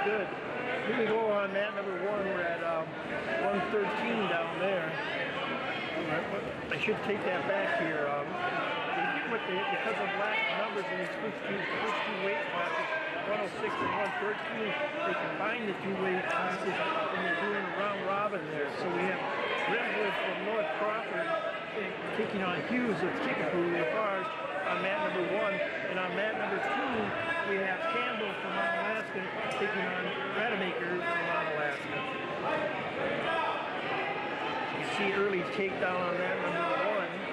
good. Here we go on mat number 1. We're at 113 down there. I should take that back here. Because of lack of numbers in these first two weight classes, 106 and 113, they combine the two weight classes and they're doing a round robin there. So we have Griffin from North Crawford taking on Hughes of Kickapoo, Lafarge, on mat number 1. And on mat number 2, we have Campbell from Mount Alaska taking on Rademacher from Mount Alaska. You see early takedown on mat number 1.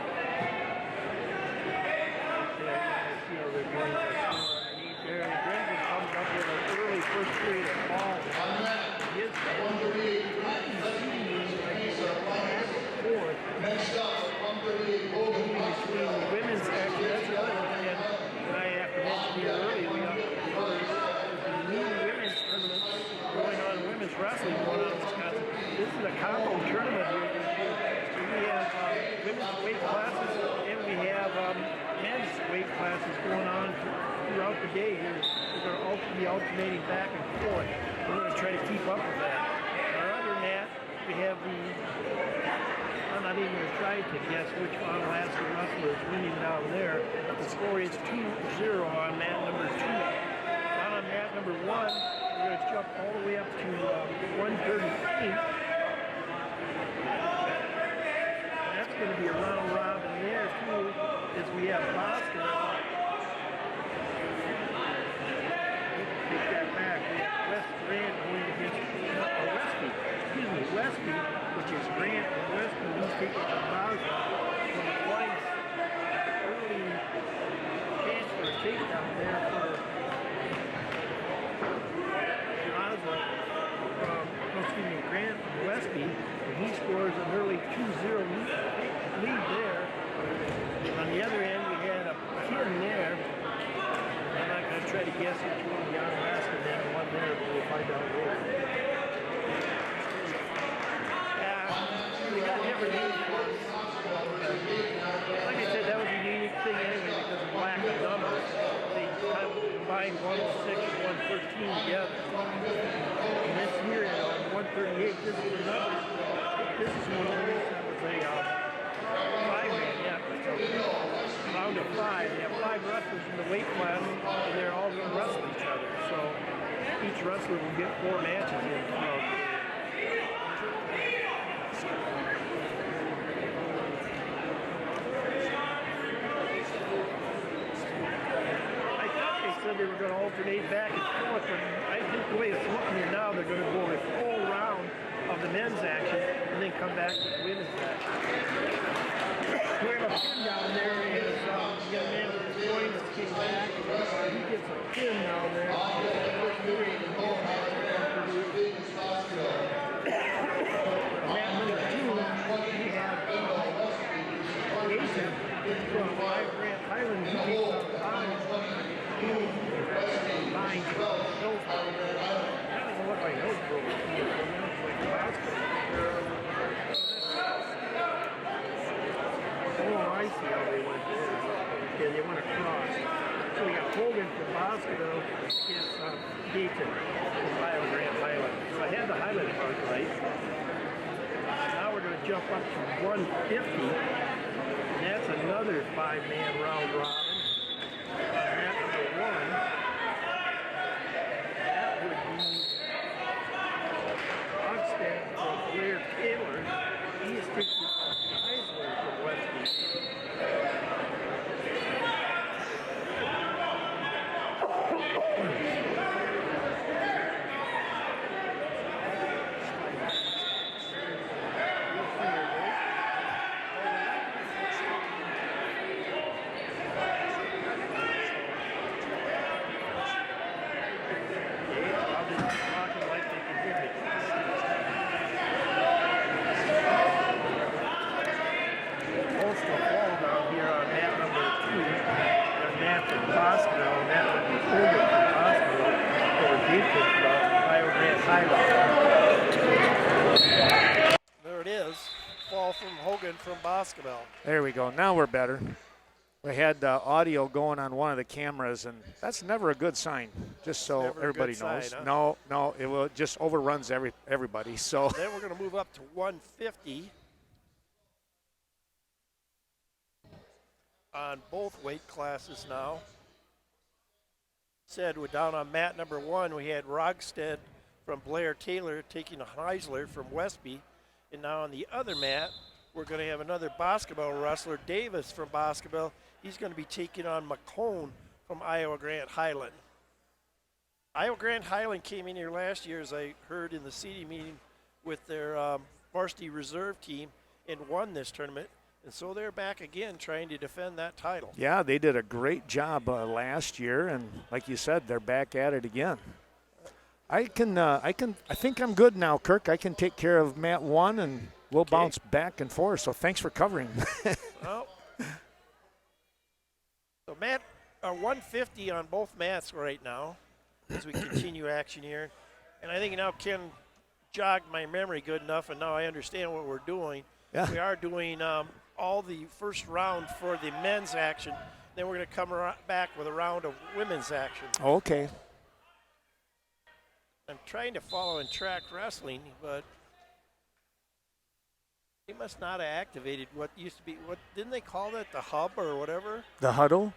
They're going to underneath there, and Griffin comes up with an early first period of ball. Next up, 138 Hogan. Between the women's section, that's the other one, and I have to mention here earlier, we have the new women's tournament going on, women's wrestling going on in Wisconsin. This is a combo tournament here this year. So we have women's weight classes, and we have men's weight classes going on throughout the day here. We're going to be alternating back and forth. We're going to try to keep up with that. Our other mat, we have I'm not even going to try to guess which Alaska wrestler is winning down there. The score is 2-0 on mat number 2. Now on mat number 1, we're going to jump all the way up to 138. That's going to be a round robin there too, as we have Boston. Take that back. We have West Grant going against Westby, which is Grant and Westby. He's taking the Boston from the twice. Early chance for a takedown there for Grant from Westby. And he scores an early 2-0 lead there. On the other end, we had a pin there. I'm not going to try to guess which one down Alaska then the one there, but we'll find out later. We got different names for it. Like I said, that was a unique thing anyway because of lack of numbers. They kind of combined 106 and 113 together. And this year at 138, this is another. This is one of the reasons that was a 5-man, yeah. So round of 5. They have 5 wrestlers in the weight class, and they're all going to wrestle each other. So each wrestler will get 4 matches in. They were going to alternate back and forth, but I think the way it's looking here now, they're going to go a full round of the men's action and then come back to the women's action. We have a pin down there, and the young man with the coin is kicking back. He gets a pin down there. Mat number 2, we have Jason from Five Grand Highlands. He takes out the body. I don't know what my nose broke. Oh, I see how they went there. Okay, they went across. So we got Hogan from Bosco against Dayton from Five Grand Highlands. So I had the highlight part right. Now we're going to jump up to 150. And that's another 5-man round robin. Mat number 1, that would be Ogstad from Blair Taylor. He is taking Heisler from Westby. There it is. Fall from Hogan from Boscobel. There we go. Now we're better. We had audio going on one of the cameras, and that's never a good sign, just so Never a everybody good knows. sign, huh? No, it will just overruns everybody. So Then we're going to move up to 150 on both weight classes now. Said we're down on mat number 1. We had Rogstead from Blair Taylor taking a Heisler from Westby. And now on the other mat, we're going to have another basketball wrestler, Davis from basketball. He's going to be taking on McCone from Iowa Grant Highland. Iowa Grant Highland came in here last year, as I heard in the seeding meeting, with their varsity reserve team and won this tournament. And so they're back again trying to defend that title. yeah, they did a great job last year, and like you said, they're back at it again. I think I'm good now, Kirk. I can take care of mat 1, and we'll bounce back and forth. So thanks for covering. Well, so mat 150 on both mats right now as we continue action here. And I think now Ken jogged my memory good enough, and now I understand what we're doing. Yeah. We are doing all the first round for the men's action. Then we're going to come back with a round of women's action. Okay. I'm trying to follow in track wrestling, but they must not have activated what used to be, what didn't they call that, the hub or whatever? The huddle?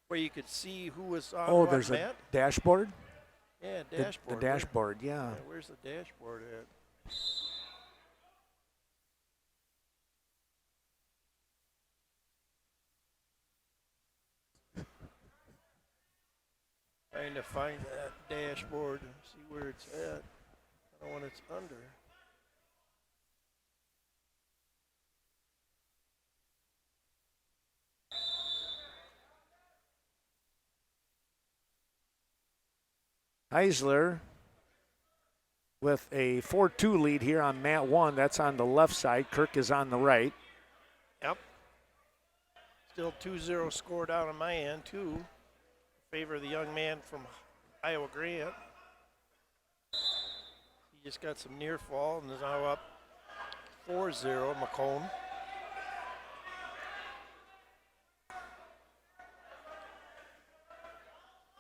Where you could see who was on Oh, what there's mat? a dashboard? Yeah, The dashboard. dashboard, yeah. Yeah, where's the dashboard at? Trying to find that dashboard and see where it's at. I don't know what it's under. Heisler with a 4-2 lead here on mat 1. That's on the left side. Kirk is on the right. Yep. Still 2-0 score down on my end, too. In favor of the young man from Iowa Grant. He just got some near fall and is now up 4-0, McCone.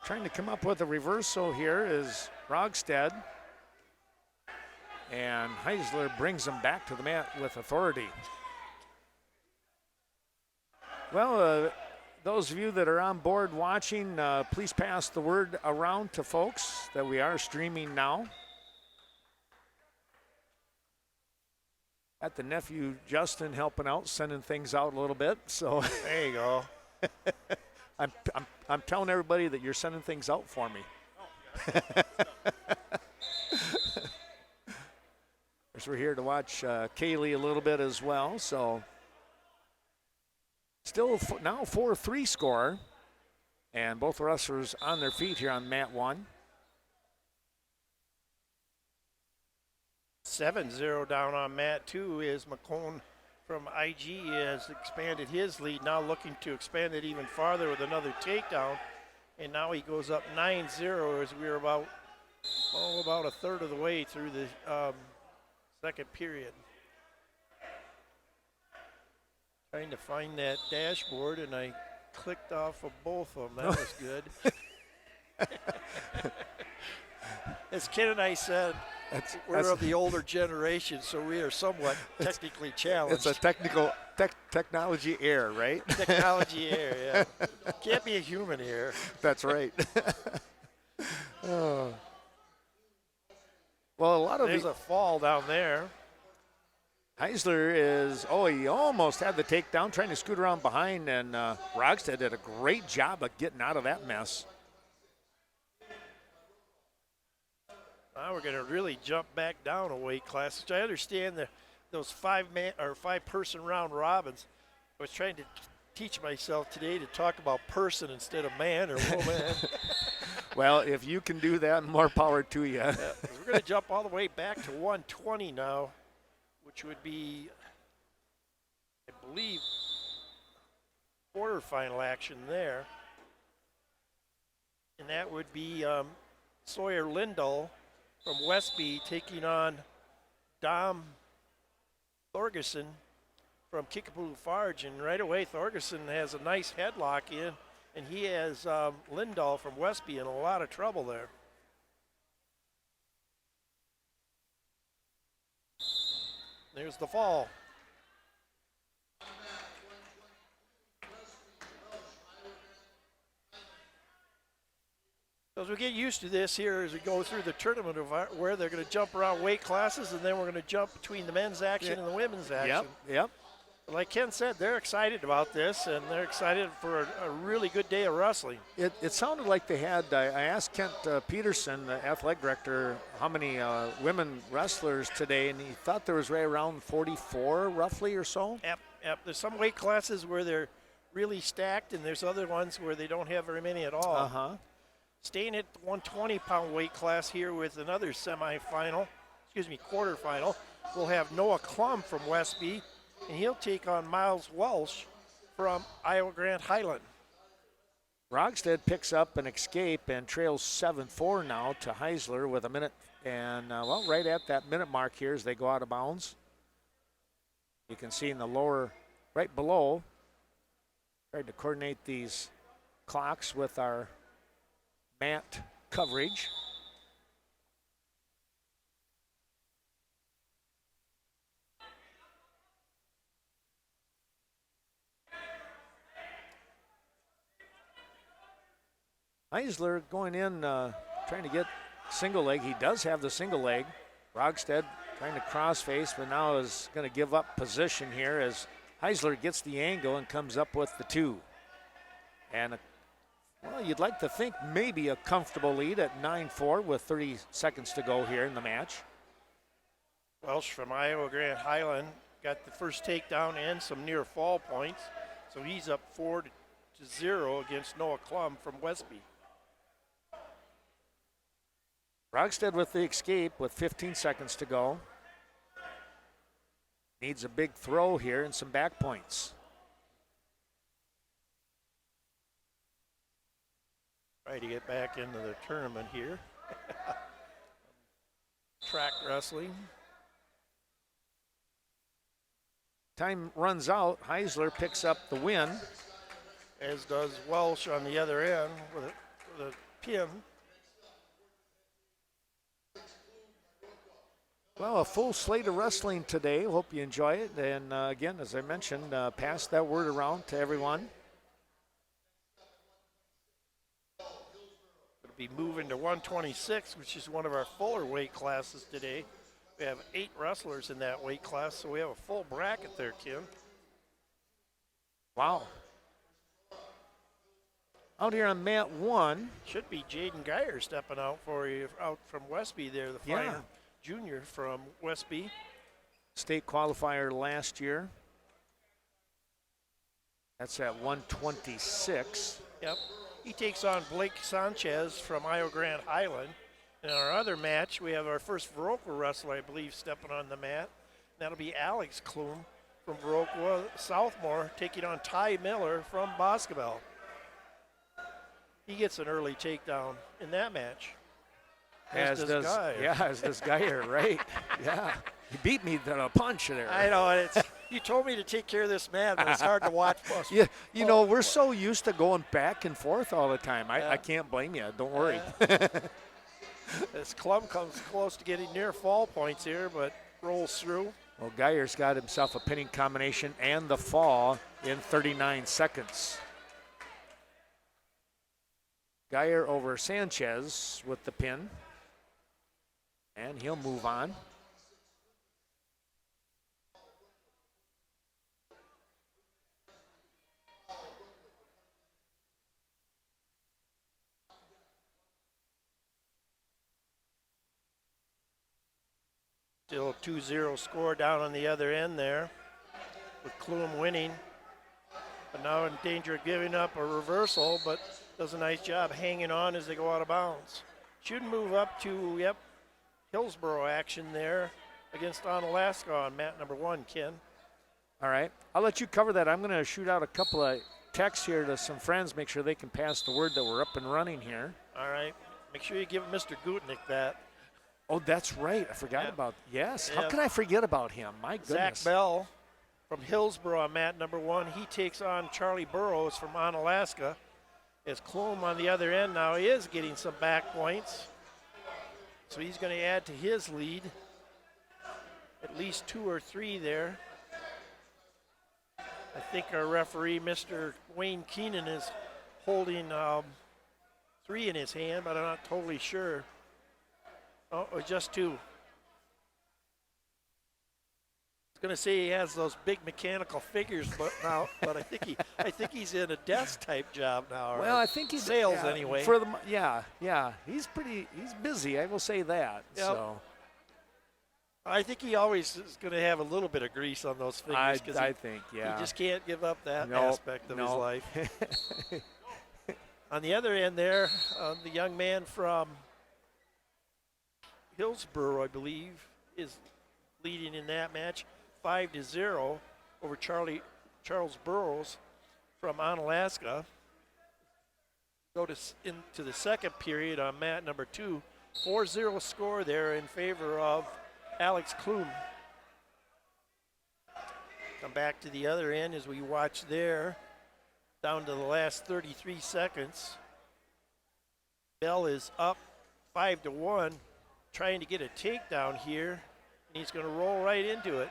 Trying to come up with a reversal here is Rogstad. And Heisler brings him back to the mat with authority. Well, those of you that are on board watching, please pass the word around to folks that we are streaming now. Got the nephew Justin helping out, sending things out a little bit. So there you go. I'm telling everybody that you're sending things out for me. Course, we're here to watch Kaylee a little bit as well. So still now 4-3 score. And both wrestlers on their feet here on mat 1. 7-0 down on mat 2 is McCone from IG has expanded his lead, now looking to expand it even farther with another takedown. And now he goes up 9-0 as we're about a third of the way through the second period. Trying to find that dashboard, and I clicked off of both of them. That was good. As Ken and I said, we're of the older generation, so we are somewhat technically challenged. It's a technology error, right? Technology error, yeah. Can't be a human here. That's right. Oh. Well, a lot of There's a fall down there. Heisler he almost had the takedown, trying to scoot around behind, and Rogstad did a great job of getting out of that mess. Now we're going to really jump back down a weight class, which I understand those five-person round robins. I was trying to teach myself today to talk about person instead of man or woman. Well, if you can do that, more power to you. Yeah, we're going to jump all the way back to 120 now, which would be, I believe, quarterfinal action there. And that would be Sawyer Lindahl from Westby taking on Dom Thorgerson from Kickapoo Farge, and right away Thorgerson has a nice headlock in, and he has Lindahl from Westby in a lot of trouble there. There's the fall. So as we get used to this here, as we go through the tournament of where they're going to jump around weight classes, and then we're going to jump between the men's action and the women's action. Yep. Like Ken said, they're excited about this, and they're excited for a really good day of wrestling. It sounded like they had, I asked Kent Peterson, the athletic director, how many women wrestlers today, and he thought there was right around 44 roughly or so. Yep. There's some weight classes where they're really stacked, and there's other ones where they don't have very many at all. Uh-huh. Staying at the 120-pound weight class here with another quarterfinal, we'll have Noah Klum from Westby, and he'll take on Miles Welsh from Iowa Grant Highland. Rogstad picks up an escape and trails 7-4 now to Heisler with a minute and, right at that minute mark here as they go out of bounds. You can see in the lower, right below, tried to coordinate these clocks with our mat coverage. Heisler going in, trying to get single leg. He does have the single leg. Rogstad trying to cross face, but now is going to give up position here as Heisler gets the angle and comes up with the 2. And you'd like to think maybe a comfortable lead at 9-4 with 30 seconds to go here in the match. Welsh from Iowa Grant Highland got the first takedown and some near fall points. So he's up 4-0 against Noah Klum from Westby. Rogstad with the escape with 15 seconds to go. Needs a big throw here and some back points. Try to get back into the tournament here. Track wrestling. Time runs out. Heisler picks up the win. As does Welsh on the other end with a pin. Well, a full slate of wrestling today. Hope you enjoy it. And again, as I mentioned, pass that word around to everyone. Going to be moving to 126, which is one of our fuller weight classes today. We have 8 wrestlers in that weight class, so we have a full bracket there, Kim. Wow. Out here on mat 1. Should be Jaden Geyer stepping out for you out from Westby there, the fighter. Junior from Westby. State qualifier last year. That's at 126. Yep. He takes on Blake Sanchez from Iowa Grant Highland. In our other match, we have our first Viroqua wrestler, I believe, stepping on the mat. That'll be Alex Klum from Viroqua Southmore taking on Ty Miller from Boscobel. He gets an early takedown in that match. As does Geyer. Yeah, as does Geyer, right? Yeah. He beat me to a punch there. I know. You told me to take care of this man, but it's hard to watch. Yeah, you know, we're so used to going back and forth all the time. I can't blame you. Don't worry. As Klum comes close to getting near fall points here, but rolls through. Well, Geyer's got himself a pinning combination and the fall in 39 seconds. Geyer over Sanchez with the pin. And he'll move on. Still a 2-0 score down on the other end there, with Klum winning. But now in danger of giving up a reversal, but does a nice job hanging on as they go out of bounds. Should move up to, Hillsboro action there against Onalaska on mat number 1, Ken. All right. I'll let you cover that. I'm going to shoot out a couple of texts here to some friends, make sure they can pass the word that we're up and running here. All right. Make sure you give Mr. Gutnick that. Oh, that's right. I forgot about. Yes. How can I forget about him? My goodness. Zach Bell from Hillsborough on mat number 1. He takes on Charlie Burrows from Onalaska. As Klum on the other end now is getting some back points. So he's going to add to his lead. At least 2 or 3 there. I think our referee, Mr. Wayne Keenan, is holding 3 in his hand, but I'm not totally sure. Oh, or just 2. I was going to say he has those big mechanical figures, but I think he's in a desk type job now. Well, I think he's sales anyway. For the he's busy. I will say that. Yep. So I think he always is going to have a little bit of grease on those fingers. I think, yeah. He just can't give up that Nope, aspect of his life. On the other end there, the young man from Hillsborough, I believe, is leading in that match, 5-0 over Charles Burrows from Onalaska. Go into the second period on mat number 2. 4-0 score there in favor of Alex Klum. Come back to the other end as we watch there, down to the last 33 seconds. Bell is up 5-1, trying to get a takedown here, and he's going to roll right into it.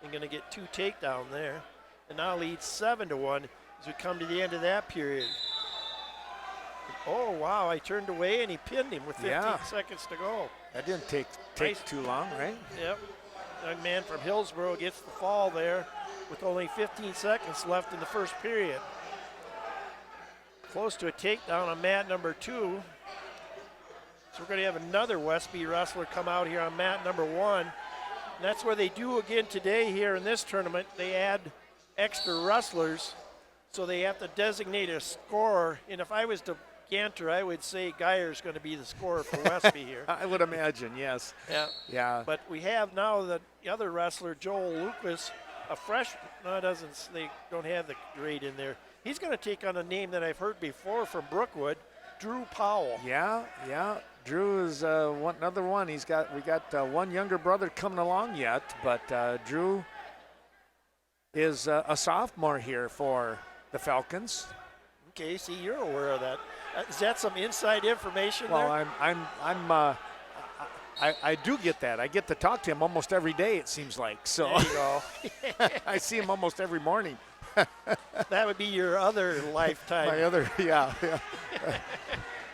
And going to get 2 takedown there, and now leads 7-1 as we come to the end of that period. Oh wow! I turned away and he pinned him with 15 seconds to go. That didn't take Nice. too long, right? Yep. Young man from Hillsborough gets the fall there with only 15 seconds left in the first period. Close to a takedown on mat number 2. So we're going to have another Westby wrestler come out here on mat number 1. And that's where they do again today here in this tournament. They add extra wrestlers, so they have to designate a scorer. And if I was to Ganter, I would say Geyer's going to be the scorer for Westby here. I would imagine, yes. Yeah. Yeah. But we have now the other wrestler, Joel Lucas, a fresh. No, it doesn't. They don't have the grade in there. He's going to take on a name that I've heard before from Brookwood, Drew Powell. Yeah. Drew is another one. We got one younger brother coming along yet, but Drew is a sophomore here for the Falcons. Okay, see, you're aware of that. Is that some inside information there? Well, I do get that. I get to talk to him almost every day, it seems like. So There you go. I see him almost every morning. That would be your other lifetime. My other, yeah.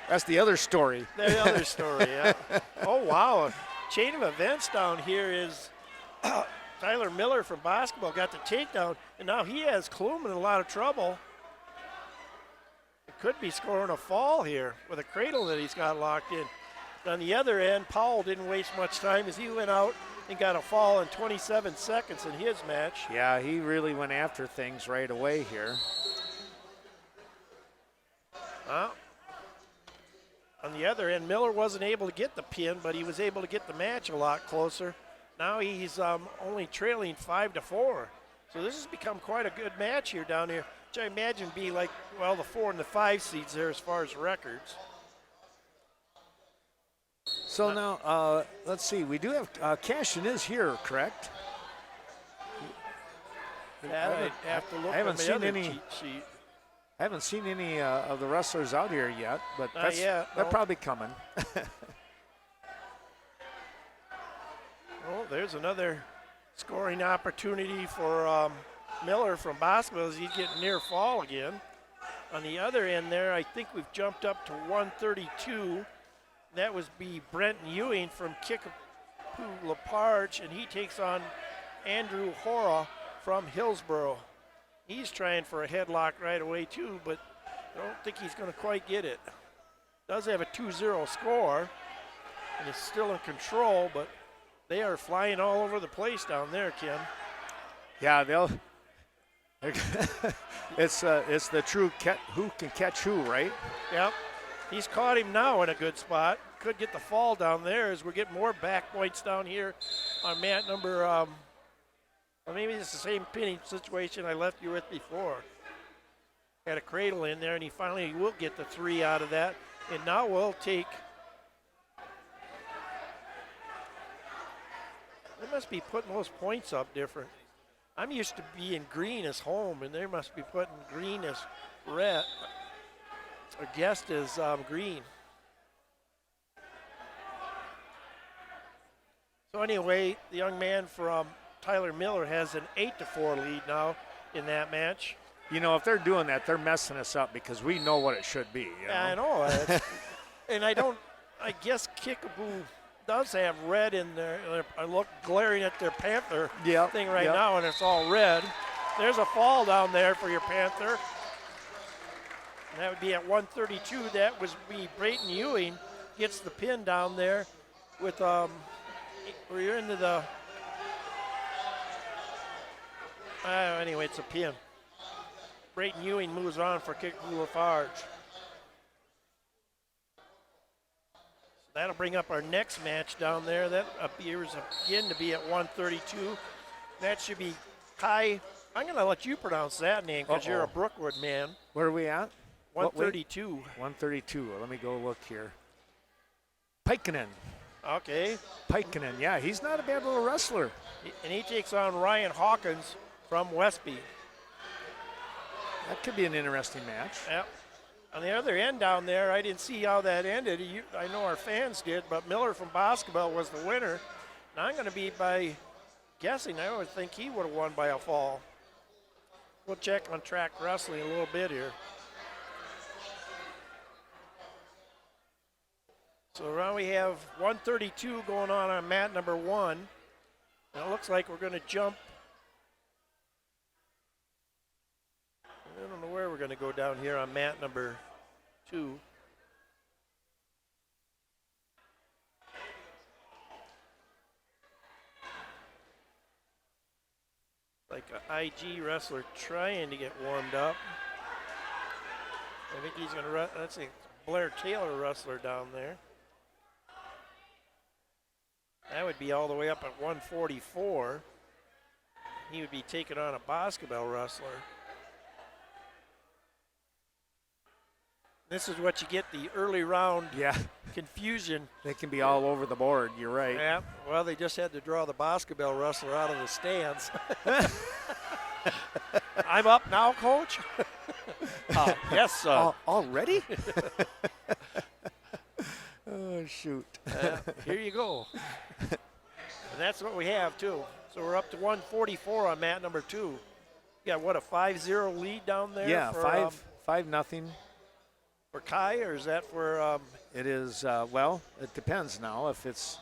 That's the other story. The other story, yeah. Oh, wow. Chain of events down here is Tyler Miller from basketball got the takedown, and now he has Klum in a lot of trouble. Could be scoring a fall here with a cradle that he's got locked in. On the other end, Powell didn't waste much time as he went out and got a fall in 27 seconds in his match. Yeah, he really went after things right away here. On the other end, Miller wasn't able to get the pin, but he was able to get the match a lot closer. Now he's only trailing 5-4. So this has become quite a good match here down here, which I imagine be like, well, the 4 and the 5 seeds there as far as records. So now, let's see. We do have Cashin is here, correct? That I have to look I haven't at my seen other any. cheat sheet. I haven't seen any of the wrestlers out here yet, but Not yet, they're no. probably coming. Oh, there's another scoring opportunity for Miller from basketball as he's getting near fall again. On the other end there, I think we've jumped up to 132. That was Brenton Ewing from Kickapoo LaParche, and he takes on Andrew Hora from Hillsborough. He's trying for a headlock right away too, but I don't think he's going to quite get it. Does have a 2-0 score, and is still in control, but they are flying all over the place down there, Ken. Yeah, it's the true who can catch who, right? Yep. He's caught him now in a good spot. Could get the fall down there as we're getting more back points down here on mat number, well, maybe it's the same pinning situation I left you with before. Had a cradle in there, and he finally will get the 3 out of that. And now we'll take, they must be putting those points up different. I'm used to being green as home, and they must be putting green as red. Our guest is green. So anyway, the young man from Tyler Miller has an 8-4 lead now in that match. You know, if they're doing that, they're messing us up because we know what it should be. You know? Yeah, I know. And I guess Kickapoo does have red in there. I look glaring at their Panther thing right now, and it's all red. There's a fall down there for your Panther. And that would be at 132. That was Brayton Ewing gets the pin down there with we're into the anyway, it's a pin. Brayton Ewing moves on for Kickapoo Lafarge. So that'll bring up our next match down there. That appears again to be at 132. That should be Kai. I'm going to let you pronounce that name because you're a Brookwood man. Where are we at? 132. 132. Let me go look here. Pikkanen. Okay. Pikkanen, yeah, he's not a bad little wrestler. And he takes on Ryan Hawkins from Westby. That could be an interesting match. Yep. On the other end down there, I didn't see how that ended. I know our fans did, but Miller from Basketball was the winner. And I'm going to be by guessing. I would think he would have won by a fall. We'll check on track wrestling a little bit here. So around we have 132 going on mat number 1. And it looks like we're going to jump. I don't know where we're going to go down here on mat number 2. Like an IG wrestler trying to get warmed up. I think he's going to that's a Blair Taylor wrestler down there. That would be all the way up at 144. He would be taking on a basketball wrestler. This is what you get, the early round confusion. They can be all over the board, you're right. Yeah, well, they just had to draw the basketball wrestler out of the stands. I'm up now, Coach? Yes, sir. Already? Oh, shoot. Here you go. And that's what we have, too. So we're up to 144 on mat number 2. You got, what, a 5-0 lead down there? Yeah, for, 5-0. For Kai, or is that for? It is. Well, it depends now. If it's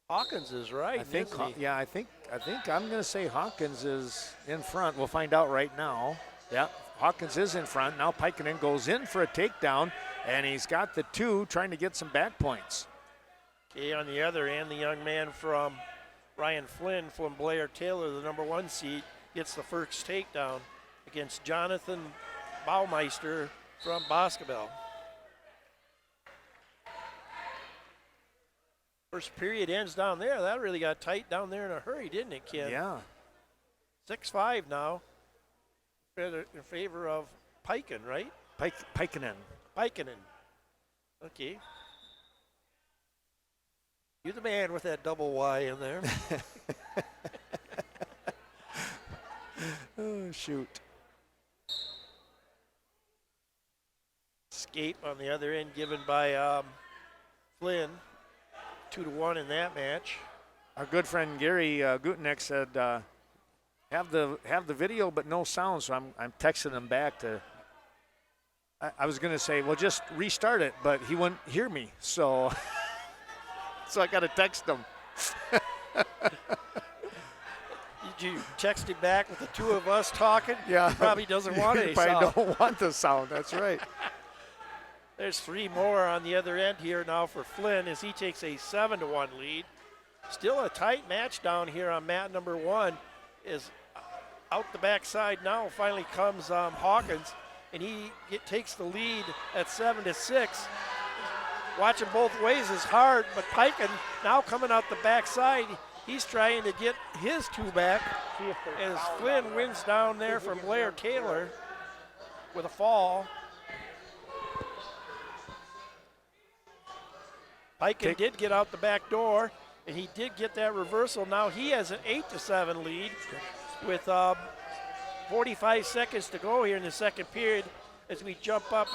Hawkins is right. I think. Isn't he? Yeah, I think I'm going to say Hawkins is in front. We'll find out right now. Yeah, Hawkins is in front now. Pikkanen goes in for a takedown, and he's got the 2 trying to get some back points. Okay, on the other end, the young man from Ryan Flynn from Blair Taylor, the number 1 seed, gets the first takedown against Jonathan Baumeister from Basketball. First period ends down there. That really got tight down there in a hurry, didn't it, kid? Yeah. 6-5 now in favor of Piken, right? Pikkanen. Pikkanen. Okay. You're the man with that double Y in there. Oh, shoot. Escape on the other end given by Flynn. 2-1 in that match. Our good friend Gary Gutenek said, have the video but no sound, so I'm texting him back to. I was going to say, well, just restart it, but he wouldn't hear me, so so I got to text him. Did you text him back with the 2 of us talking? Yeah. He probably doesn't want any He sound. probably don't want the sound. That's right. There's 3 more on the other end here now for Flynn as he takes a 7-1 lead. Still a tight match down here on mat number 1. Is out the backside now. Finally comes Hawkins, and he takes the lead at 7-6. Watching both ways is hard, but Piken now coming out the backside. He's trying to get his 2 back as Flynn wins down there from Blair Taylor with a fall. Piken did get out the back door, and he did get that reversal. Now he has an 8-7 lead. with 45 seconds to go here in the second period as we jump up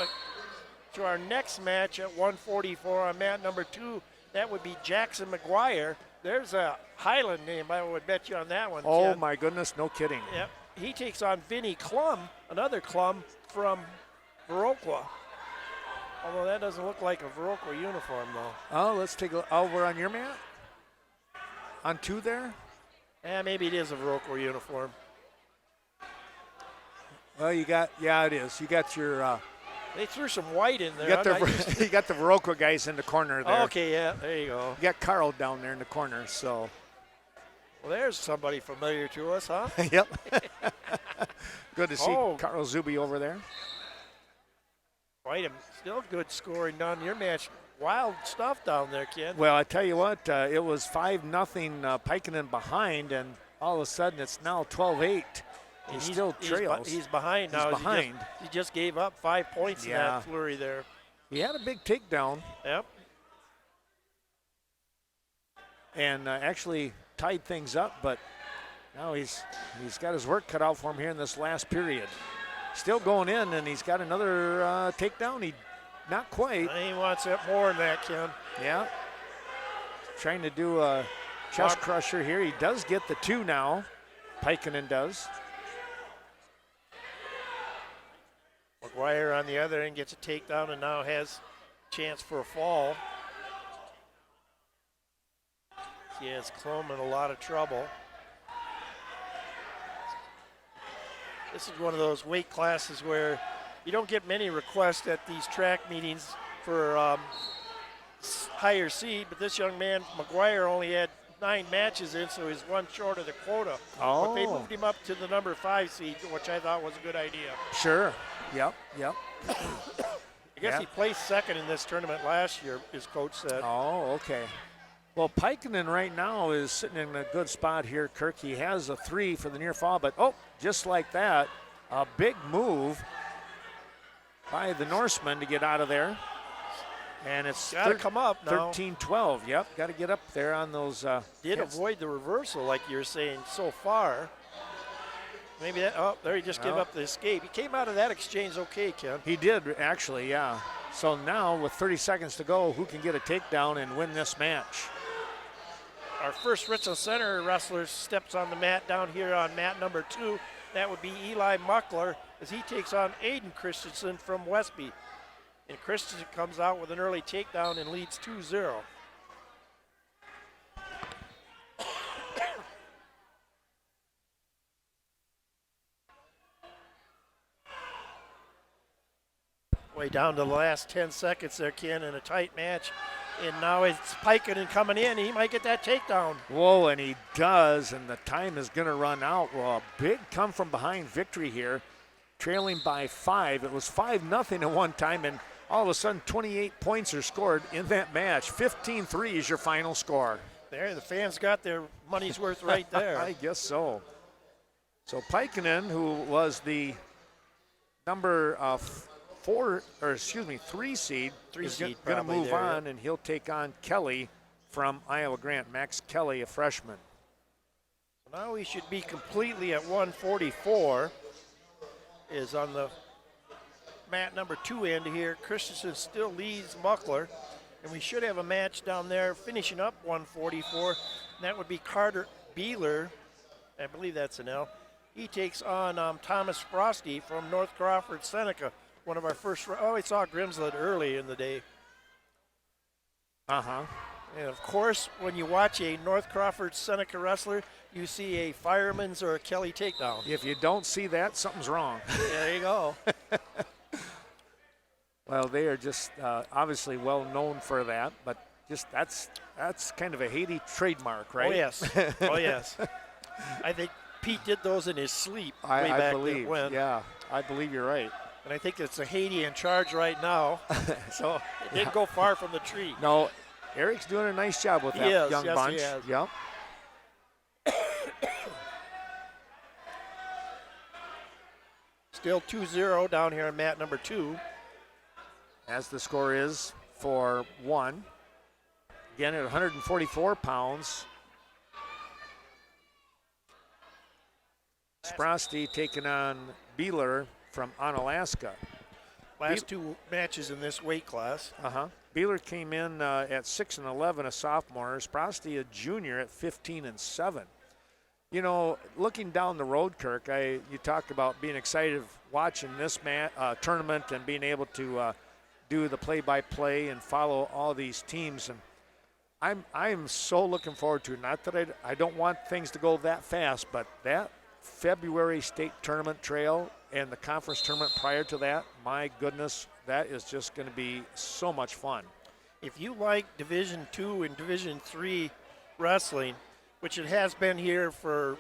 to our next match at 144 on mat number 2. That would be Jackson McGuire. There's a Highland name. I would bet you on that one, Oh, Ken. my goodness, no kidding. Yep. He takes on Vinny Klum, another Klum from Viroqua. Although that doesn't look like a Viroqua uniform, though. Oh, let's take a look. Oh, we're on your mat? On 2 there? Yeah, maybe it is a Viroqua uniform. Well, you got, yeah, it is. You got your, They threw some white in there. you got I'm not used to- you got the Viroqua guys in the corner there. Okay, yeah, there you go. You got Carl down there in the corner, so. Well, there's somebody familiar to us, huh? Yep. Good to see Oh. Carl Zuby over there. Quite a still good scoring down your match. Wild stuff down there, Ken. Well, I tell you what, it was 5-0 Pikeinen behind, and all of a sudden it's now 12-8. He still trails. He's behind now. He's behind. He just gave up 5 points in Yeah. that flurry there. He had a big takedown Yep. and actually tied things up, but now he's got his work cut out for him here in this last period. Still going in, and he's got another takedown. Not quite. He wants it more than that, Ken. Yeah. Trying to do a chest crusher here. He does get the 2 now. Pikeinen does. McGuire on the other end gets a takedown and now has a chance for a fall. He has Klum in a lot of trouble. This is one of those weight classes where you don't get many requests at these track meetings for higher seed, but this young man, McGuire, only had 9 matches in, so he's 1 short of the quota. Oh. But they moved him up to the number 5 seed, which I thought was a good idea. Sure. Yep. I guess Yeah. he placed second in this tournament last year, his coach said. Oh, okay. Well, Pikeinen right now is sitting in a good spot here, Kirk. He has a 3 for the near fall, but just like that, a big move by the Norseman to get out of there. And it's Got to come up now. 13-12. Yep, got to get up there on those. Did hits. avoid the reversal like you're saying so far. Maybe that, there he just gave Well. up the escape. He came out of that exchange okay, Ken. He did, actually, yeah. So now with 30 seconds to go, who can get a takedown and win this match? Our first Richland Center wrestler steps on the mat down here on mat number 2. That would be Eli Muckler as he takes on Aiden Christensen from Westby. And Christensen comes out with an early takedown and leads 2-0. Way down to the last 10 seconds there, Ken, in a tight match. And now it's Pikeinen coming in. He might get that takedown. Whoa, and he does, and the time is going to run out. Well, a big come from behind victory here, trailing by 5. It was 5-0 at one time, and all of a sudden 28 points are scored in that match. 15-3 is your final score. There, the fans got their money's worth right there. I guess so. So Pikeinen, who was the number 3 seed, is going to probably move there, on, and he'll take on Kelly from Iowa Grant. Max Kelly, a freshman. Now we should be completely at 144. Is on the mat number 2 end here. Christensen still leads Muckler. And we should have a match down there finishing up 144. And that would be Carter Beeler. I believe that's an L. He takes on Thomas Frosty from North Crawford, Seneca. One of our first, we saw Grimsland early in the day. Uh-huh. And of course, when you watch a North Crawford Seneca wrestler, you see a fireman's or a Kelly takedown. If you don't see that, something's wrong. Yeah, there you go. Well, they are just obviously well known for that, but just that's kind of a Haiti trademark, right? Oh, yes. Oh, yes. I think Pete did those in his sleep way I back believe. when. Yeah, I believe you're right. And I think it's a Haiti in charge right now. So it didn't go far from the tree. No, Eric's doing a nice job with that He is. young Yes, bunch. he has. Yep. Still 2-0 down here on mat number 2. As the score is for 1. Again, at 144 pounds. Sprosty taking on Beeler from Onalaska. Last two matches in this weight class. Beeler came in at 6-11, a sophomore. Sprosty, a junior, at 15-7. You know, looking down the road, Kirk, you talk about being excited of watching this tournament and being able to do the play-by-play and follow all these teams. And I'm so looking forward to it. Not that I don't want things to go that fast, but that February state tournament trail and the conference tournament prior to that, my goodness, that is just going to be so much fun. If you like Division II and Division III wrestling, which it has been here for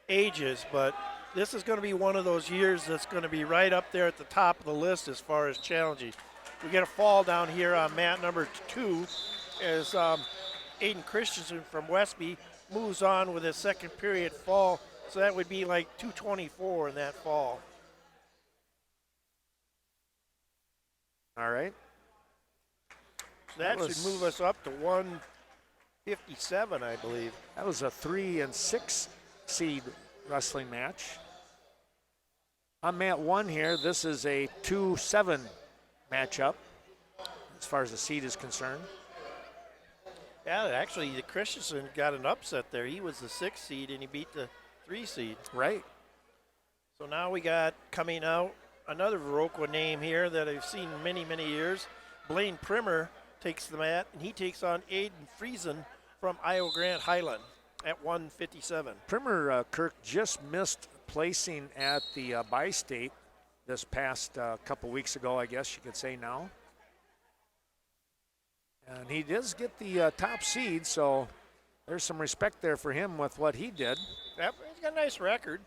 ages, but this is going to be one of those years that's going to be right up there at the top of the list as far as challenging. We get a fall down here on mat number 2 as Aiden Christensen from Westby moves on with his second period fall. So that would be like 224 in that fall. All right. So that should move us up to 157, I believe. That was a 3 and 6 seed wrestling match. On mat 1 here, this is a 2-7 matchup as far as the seed is concerned. Yeah, actually, the Christensen got an upset there. He was the 6th seed, and he beat the 3 seed. Right. So now we got coming out another Viroqua name here that I've seen many, many years. Blaine Primer takes the mat, and he takes on Aiden Friesen from Iowa Grant Highland at 157. Primer, Kirk, just missed placing at the bi-state this past couple weeks ago, I guess you could say now. And he does get the top seed, so there's some respect there for him with what he did. Yep, he's got a nice record.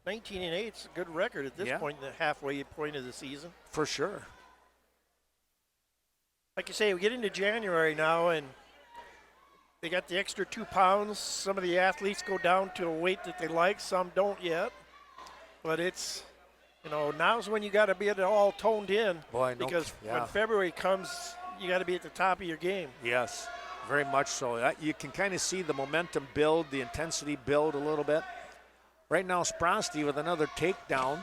19-8 is a good record at this point, in the halfway point of the season. For sure. Like you say, we get into January now, and they got the extra 2 pounds. Some of the athletes go down to a weight that they like. Some don't yet. But it's, you know, now's when you got to be all toned in. Boy, because when February comes, you got to be at the top of your game. Yes, very much so. You can kind of see the momentum build, the intensity build a little bit. Right now, Sprosty with another takedown.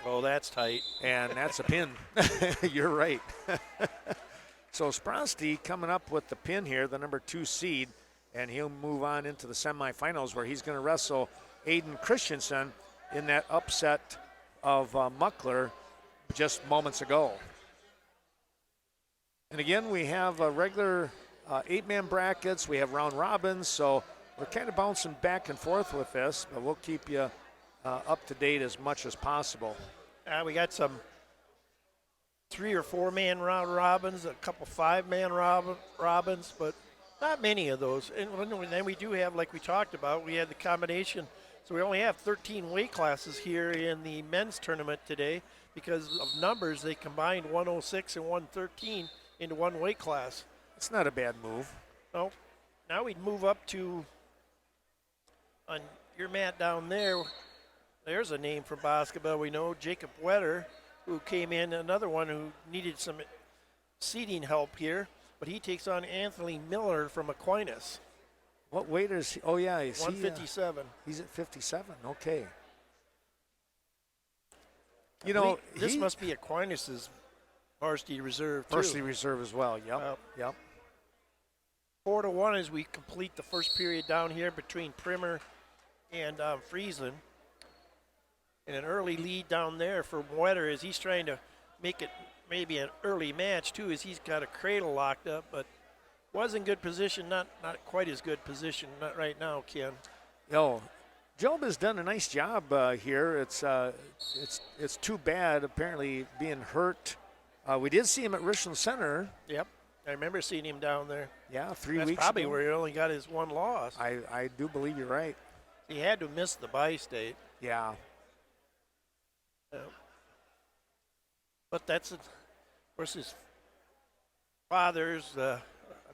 Oh, that's tight. And that's a pin. You're right. So Sprosty coming up with the pin here, the number 2 seed, and he'll move on into the semifinals where he's going to wrestle Aiden Christensen in that upset of Muckler just moments ago. And again, we have regular 8-man brackets. We have round robins, so we're kind of bouncing back and forth with this, but we'll keep you up to date as much as possible. We got some 3 or 4-man round robins, a couple 5-man robins, but not many of those. And then we do have, like we talked about, we had the combination. So we only have 13 weight classes here in the men's tournament today because of numbers. They combined 106 and 113 into one weight class. It's not a bad move. No. Now we'd move up to, on your mat down there, there's a name for basketball we know, Jacob Wetter, who came in, another one who needed some seating help here, but he takes on Anthony Miller from Aquinas. What weight is he? Oh, yeah. Is 157. He's at 57. Okay. You know, this must be Aquinas' varsity reserve, too. Varsity reserve as well. Yep. 4-1 as we complete the first period down here between Primer and Friesen. And an early lead down there for Wetter as he's trying to make it maybe an early match, too, as he's got a cradle locked up, but was in good position, not quite as good position, not right now, Ken. No, Job has done a nice job here. It's too bad, apparently, being hurt. We did see him at Richland Center. Yep, I remember seeing him down there. Yeah, 3 That's weeks probably ago. where he only got his one loss. I do believe you're right. He had to miss the bi-state. Yeah. But that's, of course, his father's, I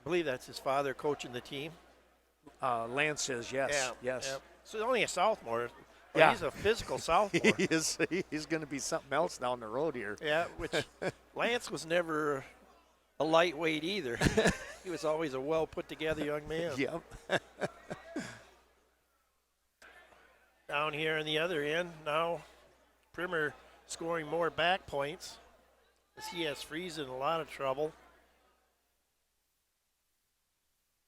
believe that's his father coaching the team. Lance is, yes. Yeah. So only a sophomore. But Yeah. he's a physical sophomore. He's going to be something else down the road here. Yeah, which Lance was never a lightweight either. He was always a well put together young man. Yep. Down down here on the other end. Now Primer scoring more back points as he has Freeze in a lot of trouble.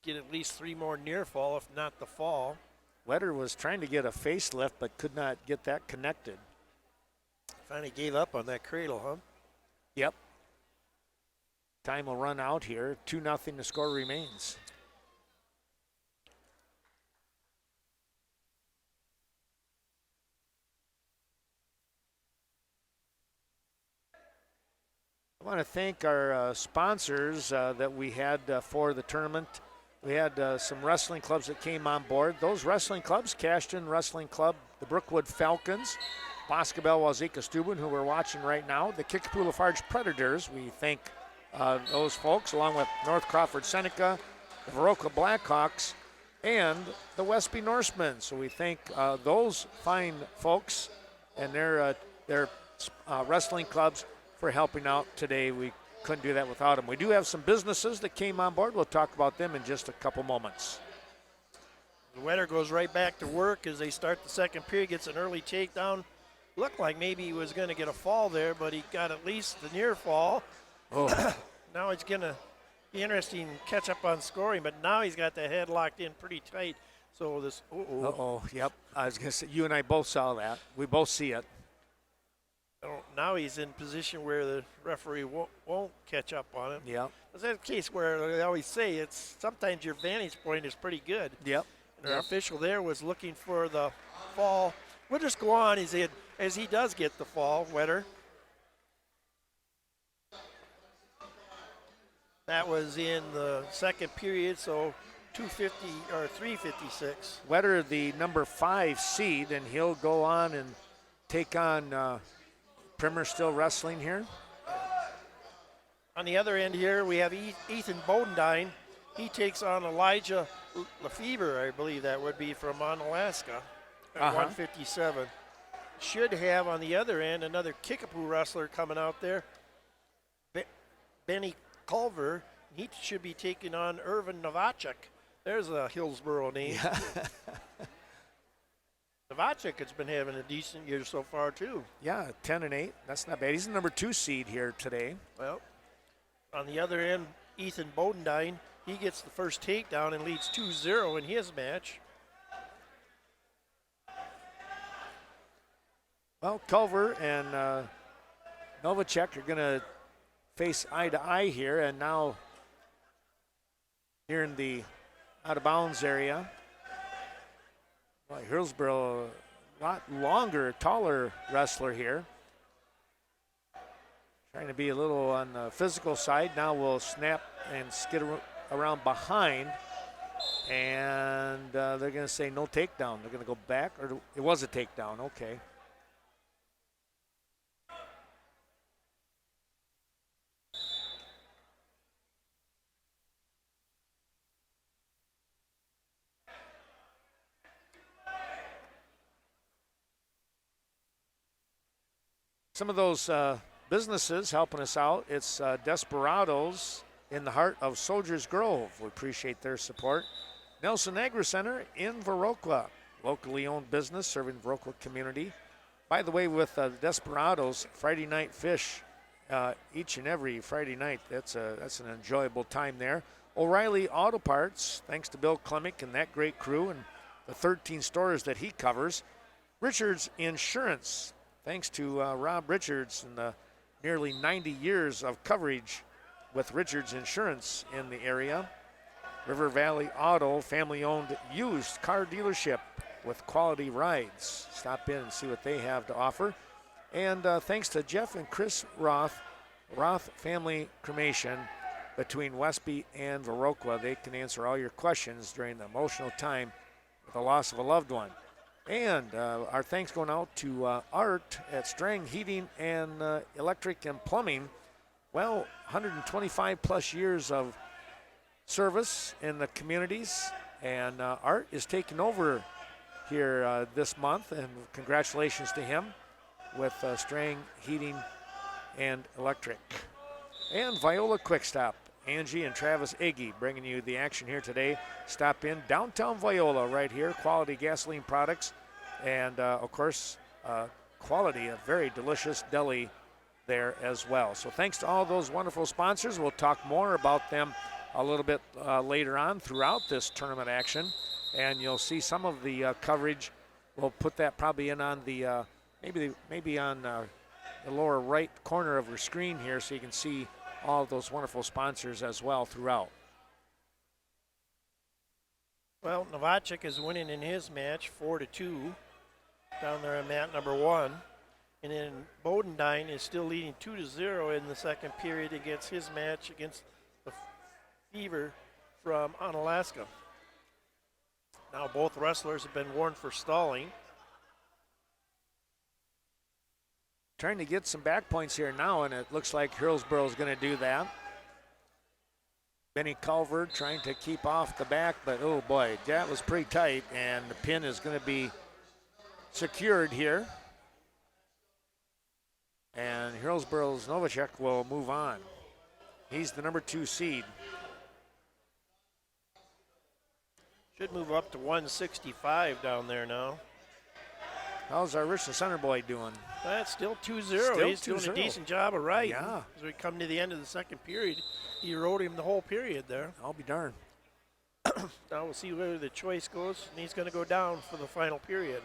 Get at least 3 more near fall, if not the fall. Wetter was trying to get a facelift, but could not get that connected. Finally gave up on that cradle, huh? Yep. Time will run out here. 2-0 the score remains. I want to thank our sponsors that we had for the tournament. We had some wrestling clubs that came on board. Those wrestling clubs, Cashton Wrestling Club, the Brookwood Falcons, Boscobel Wazeeka Steuben, who we're watching right now, the Kickapoo Lafarge Predators. We thank those folks, along with North Crawford Seneca, the Viroqua Blackhawks, and the Westby Norsemen. So we thank those fine folks and their wrestling clubs for helping out today. We couldn't do that without them. We do have some businesses that came on board. We'll talk about them in just a couple moments. The Wetter goes right back to work as they start the second period, gets an early takedown. Looked like maybe he was going to get a fall there, but he got at least the near fall. Oh. Now it's going to be interesting to catch up on scoring, but now he's got the head locked in pretty tight. So this, Yep. I was going to say, you and I both saw that. We both see it. Now he's in position where the referee won't catch up on him. Yep. That's a case where they always say it's sometimes your vantage point is pretty good. Yep. And our official there was looking for the fall. We'll just go on as he does get the fall, Wetter. That was in the second period, so 2:50 or 3:56. Wetter, the number 5 seed, and he'll go on and take on Primer still wrestling here. On the other end here, we have Ethan Bodendine. He takes on Elijah Lefebvre, I believe that would be from Onalaska at 157. Should have on the other end another Kickapoo wrestler coming out there, Benny Culver. He should be taking on Irvin Novacek. There's a Hillsboro name. Yeah. Novacek has been having a decent year so far, too. Yeah, 10-8. That's not bad. He's the number 2 seed here today. Well, on the other end, Ethan Bodendine, he gets the first takedown and leads 2-0 in his match. Well, Culver and Novacek are going to face eye to eye here, and now here in the out-of-bounds area. Well, Hillsboro, a lot longer, taller wrestler here. Trying to be a little on the physical side. Now we'll snap and skid around behind. And they're going to say no takedown. They're going to go back, or it was a takedown, okay. Some of those businesses helping us out. It's Desperados in the heart of Soldiers Grove. We appreciate their support. Nelson Agri Center in Viroqua, locally owned business serving the Viroqua community. By the way, with Desperados, Friday night fish each and every Friday night. That's an enjoyable time there. O'Reilly Auto Parts, thanks to Bill Klemick and that great crew and the 13 stores that he covers. Richards Insurance, thanks to Rob Richards and the nearly 90 years of coverage with Richards Insurance in the area. River Valley Auto, family-owned used car dealership with quality rides. Stop in and see what they have to offer. And thanks to Jeff and Chris Roth, Roth Family Cremation between Westby and Viroqua. They can answer all your questions during the emotional time with the loss of a loved one. And our thanks going out to Art at Strang Heating and Electric and Plumbing. Well, 125 plus years of service in the communities, and Art is taking over here this month, and congratulations to him with Strang Heating and Electric. And Viola Quick Stop, Angie and Travis Iggy bringing you the action here today. Stop in downtown Viola right here, quality gasoline products And, of course, quality, a very delicious deli there as well. So thanks to all those wonderful sponsors. We'll talk more about them a little bit later on throughout this tournament action. And you'll see some of the coverage. We'll put that probably in on the, maybe on the lower right corner of your screen here so you can see all of those wonderful sponsors as well throughout. Well, Novacek is winning in his match 4-2 down there on mat number 1. And then Bodendine is still leading 2-0 in the second period against his match against the Fever from Onalaska. Now both wrestlers have been warned for stalling. Trying to get some back points here now, and it looks like Hillsborough is going to do that. Benny Culver trying to keep off the back, but oh boy, that was pretty tight, and the pin is going to be secured here. And Hillsborough's Novacek will move on. He's the number 2 seed. Should move up to 165 down there now. How's our Richland Center boy doing? That's still 2-0. Still He's doing 2-0. a decent job of riding. Yeah. As we come to the end of the second period, he rode him the whole period there. I'll be darned. Now we'll see where the choice goes, and he's going to go down for the final period.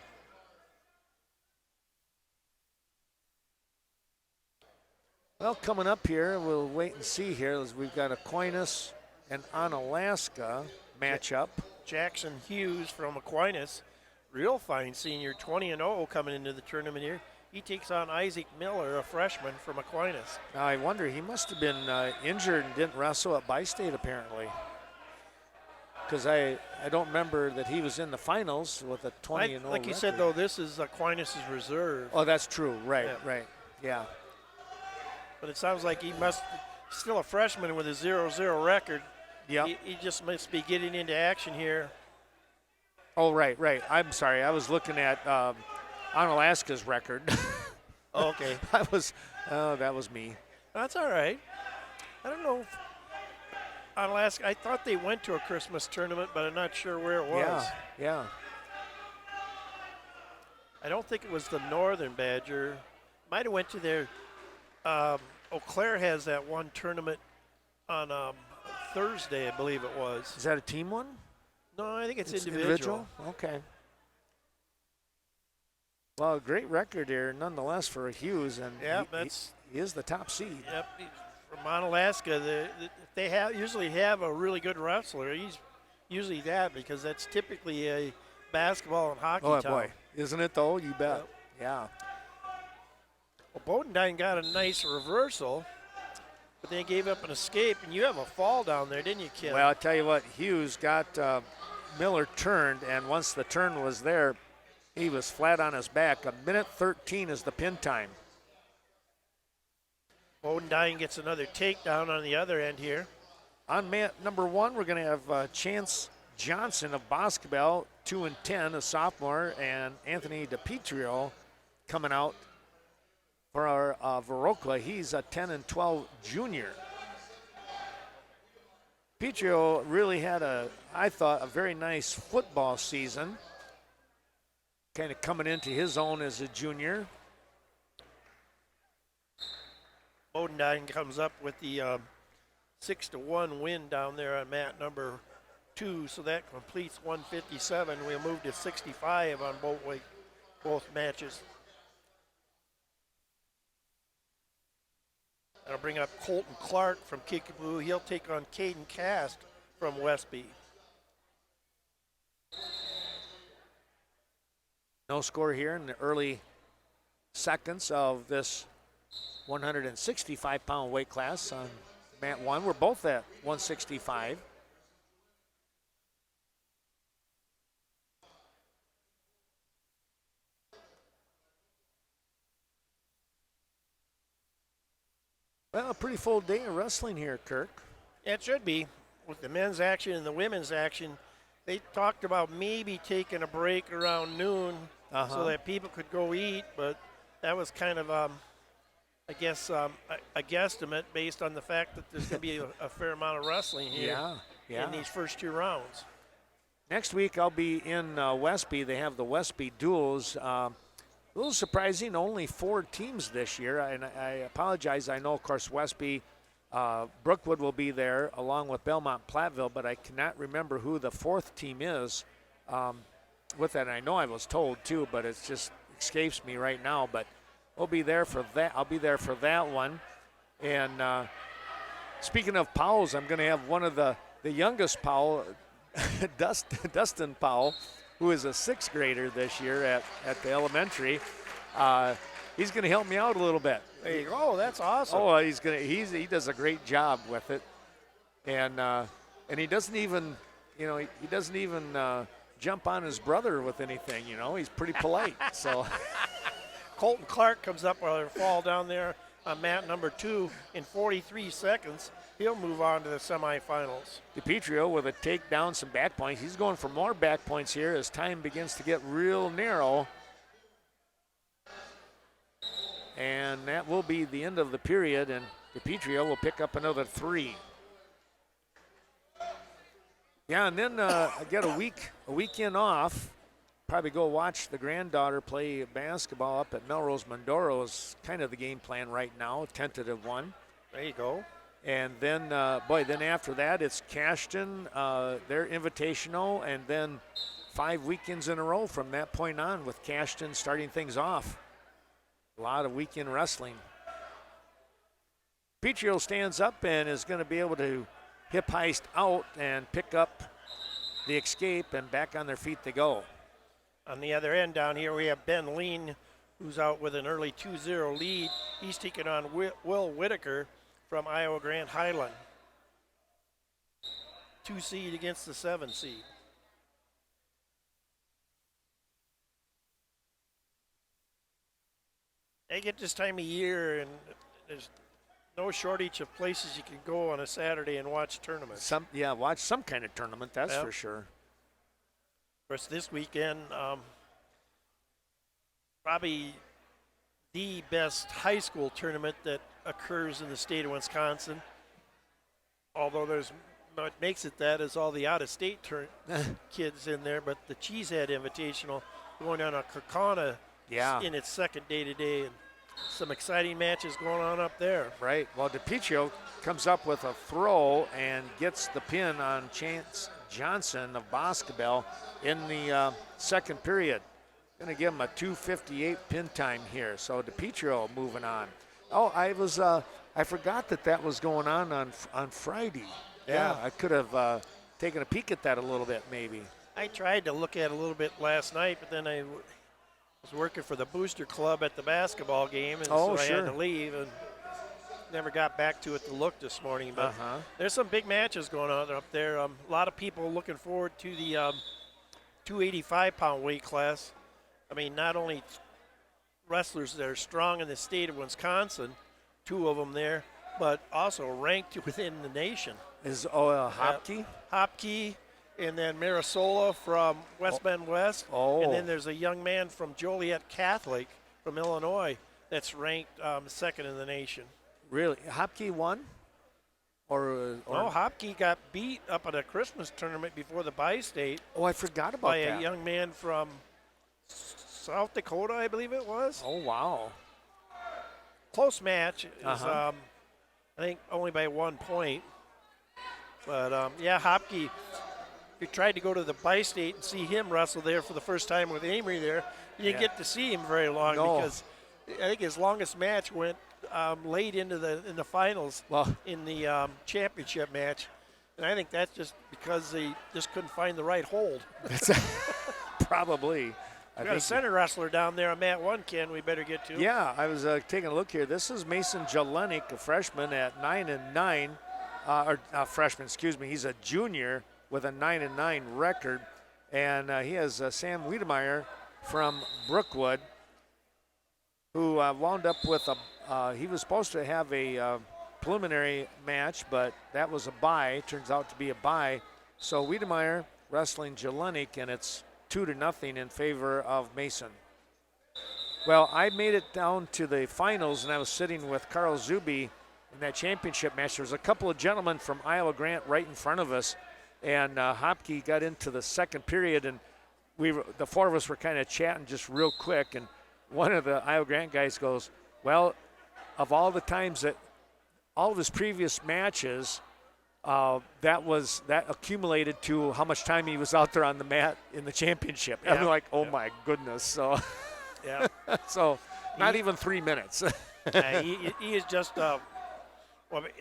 Well, coming up here, we'll wait and see here as we've got Aquinas and Onalaska matchup. Jackson Hughes from Aquinas, real fine senior, 20-0 coming into the tournament here. He takes on Isaac Miller, a freshman from Aquinas. Now, I wonder, he must have been injured and didn't wrestle at Bi-State apparently. Because I don't remember that he was in the finals with a 20-0 Like you said, though, this is Aquinas' reserve. Oh, that's true. Right, right. Yeah. But it sounds like he must still a freshman with a 0-0 record. Yep. He just must be getting into action here. Oh, right. I'm sorry. I was looking at Onalaska's record. Oh, okay. that was me. That's all right. I don't know if Onalaska, I thought they went to a Christmas tournament, but I'm not sure where it was. Yeah. I don't think it was the Northern Badger. Might have went to their Eau Claire has that one tournament on Thursday, I believe it was. Is that a team one? No, I think it's individual. Okay. Well, great record here, nonetheless, for Hughes, and he is the top seed. Yep, from Onalaska, they usually have a really good wrestler. He's usually that because that's typically a basketball and hockey town. Boy, isn't it though? You bet. Yep. Yeah. Well, Bodendine got a nice reversal, but they gave up an escape, and you have a fall down there, didn't you, kid? Well, I'll tell you what, Hughes got Miller turned, and once the turn was there, he was flat on his back. 1:13 is the pin time. Bodendine gets another takedown on the other end here. On mat number 1, we're going to have Chance Johnson of basketball, 2-10, a sophomore, and Anthony DiPietro coming out for our Viroqua. He's a 10-12 junior. Petrio really had I thought, a very nice football season. Kind of coming into his own as a junior. Bodendine comes up with the 6-1 win down there on mat number 2, so that completes 157. We'll move to 65 on both matches. That'll bring up Colton Clark from Kickapoo. He'll take on Caden Cast from Westby. No score here in the early seconds of this 165-pound weight class on mat 1. We're both at 165. Well, a pretty full day of wrestling here, Kirk. It should be. With the men's action and the women's action, they talked about maybe taking a break around noon so that people could go eat, but that was kind of, a guesstimate based on the fact that there's going to be a fair amount of wrestling here in these first 2 rounds. Next week I'll be in Westby. They have the Westby duels. A little surprising, only 4 teams this year. And I apologize. I know, of course, Westby, Brookwood will be there along with Belmont Platteville, but I cannot remember who the 4th team is. With that, I know I was told too, but it just escapes me right now. But we'll be there for that. I'll be there for that one. And speaking of Powells, I'm going to have one of the youngest Powell, Dustin Powell, who is a 6th grader this year at the elementary. He's going to help me out a little bit. There you go. That's awesome. Oh, he does a great job with it, and he doesn't even, he doesn't even jump on his brother with anything. He's pretty polite. So Colton Clark comes up while they fall down there on mat number 2 in 43 seconds. He'll move on to the semifinals. DiPietro with a takedown, some back points. He's going for more back points here as time begins to get real narrow. And that will be the end of the period, and DiPietro will pick up another 3. Yeah, and then I get a weekend off. Probably go watch the granddaughter play basketball up at Melrose Mondoro is kind of the game plan right now, a tentative one. There you go. And then, then after that, it's Cashton, their Invitational, and then 5 weekends in a row from that point on with Cashton starting things off. A lot of weekend wrestling. Petrio stands up and is going to be able to hip heist out and pick up the escape, and back on their feet they go. On the other end down here, we have Ben Lean, who's out with an early 2-0 lead. He's taking on Will Whitaker from Iowa Grand Highland. 2 seed against the 7 seed. They get this time of year, and there's no shortage of places you can go on a Saturday and watch tournaments. Watch some kind of tournament, that's for sure. Of course, this weekend, probably the best high school tournament that occurs in the state of Wisconsin. Although what makes it that is all the out-of-state kids in there, but the Cheesehead Invitational going on a Kaukauna in its second day today, and some exciting matches going on up there. Right. Well, DiPietro comes up with a throw and gets the pin on Chance Johnson of Boscobel in the second period. Going to give him a 2:58 pin time here. So DiPietro moving on. Oh, I forgot that was going on Friday. Yeah, I could have taken a peek at that a little bit maybe. I tried to look at it a little bit last night, but then I was working for the Booster Club at the basketball game, and so I had to leave and never got back to it to look this morning. But there's some big matches going on up there. A lot of people looking forward to the 285-pound weight class. I mean, not only wrestlers that are strong in the state of Wisconsin, 2 of them there, but also ranked within the nation. Is Hopkey? Hopkey. And then Marisola from West Bend West. And then there's a young man from Joliet Catholic from Illinois that's ranked 2nd in the nation. Really? Hopkey won? Or Hopkey got beat up at a Christmas tournament before the bi-state. Oh, I forgot about that. By a young man from South Dakota, I believe it was. Oh, wow. Close match. I think only by 1 point. But, Hopkey, you tried to go to the bi-state and see him wrestle there for the first time with Amory there. You didn't get to see him very long because I think his longest match went late into the finals in the championship match. And I think that's just because they just couldn't find the right hold. Probably. We got a center wrestler down there on mat 1, Ken, we better get to. Yeah, I was taking a look here. This is Mason Jelenik, a freshman at 9-9. Freshman, excuse me. He's a junior with a 9-9 record. And he has Sam Wiedemeyer from Brookwood, who wound up with he was supposed to have a preliminary match, but that was a bye. Turns out to be a bye. So Wiedemeyer wrestling Jelenik, and it's 2-0 in favor of Mason. Well, I made it down to the finals, and I was sitting with Carl Zuby in that championship match. There was a couple of gentlemen from Iowa Grant right in front of us, and Hopke got into the second period, and the four of us were kind of chatting just real quick, and one of the Iowa Grant guys goes, well, of all the times that all of his previous matches, that accumulated to how much time he was out there on the mat in the championship. Yeah. I'm like, oh my goodness. So, Yeah. so not even 3 minutes. He is just well,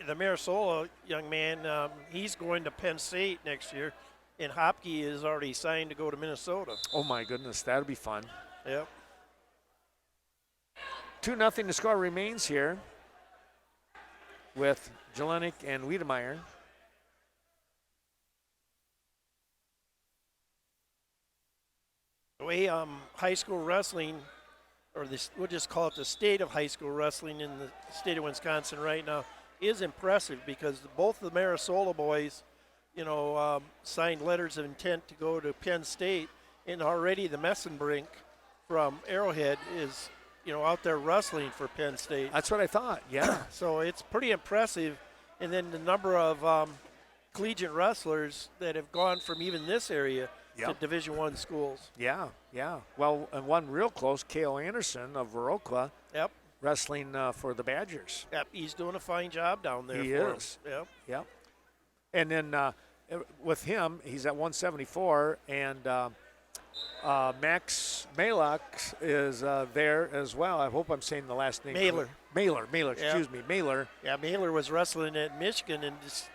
the Marisola young man. He's going to Penn State next year, and Hopke is already signed to go to Minnesota. Oh my goodness, that'll be fun. Yep. 2-0 to score remains here with Jelinek and Wiedemeyer. The way high school wrestling, or this, we'll just call it the state of high school wrestling in the state of Wisconsin right now, is impressive because both the Marisola boys, signed letters of intent to go to Penn State, and already the Messenbrink from Arrowhead is, out there wrestling for Penn State. That's what I thought, yeah. So it's pretty impressive. And then the number of collegiate wrestlers that have gone from even this area to Division I schools. Yeah. Well, and one real close, Cale Anderson of Viroqua, Yep. wrestling for the Badgers. Yep. He's doing a fine job down there. He for is. Him. Yep. And then with him, he's at 174, and Max Malak is there as well. I hope I'm saying the last name. Mailer. Mailer, excuse me, Mailer. Yeah, Mailer was wrestling at Michigan and just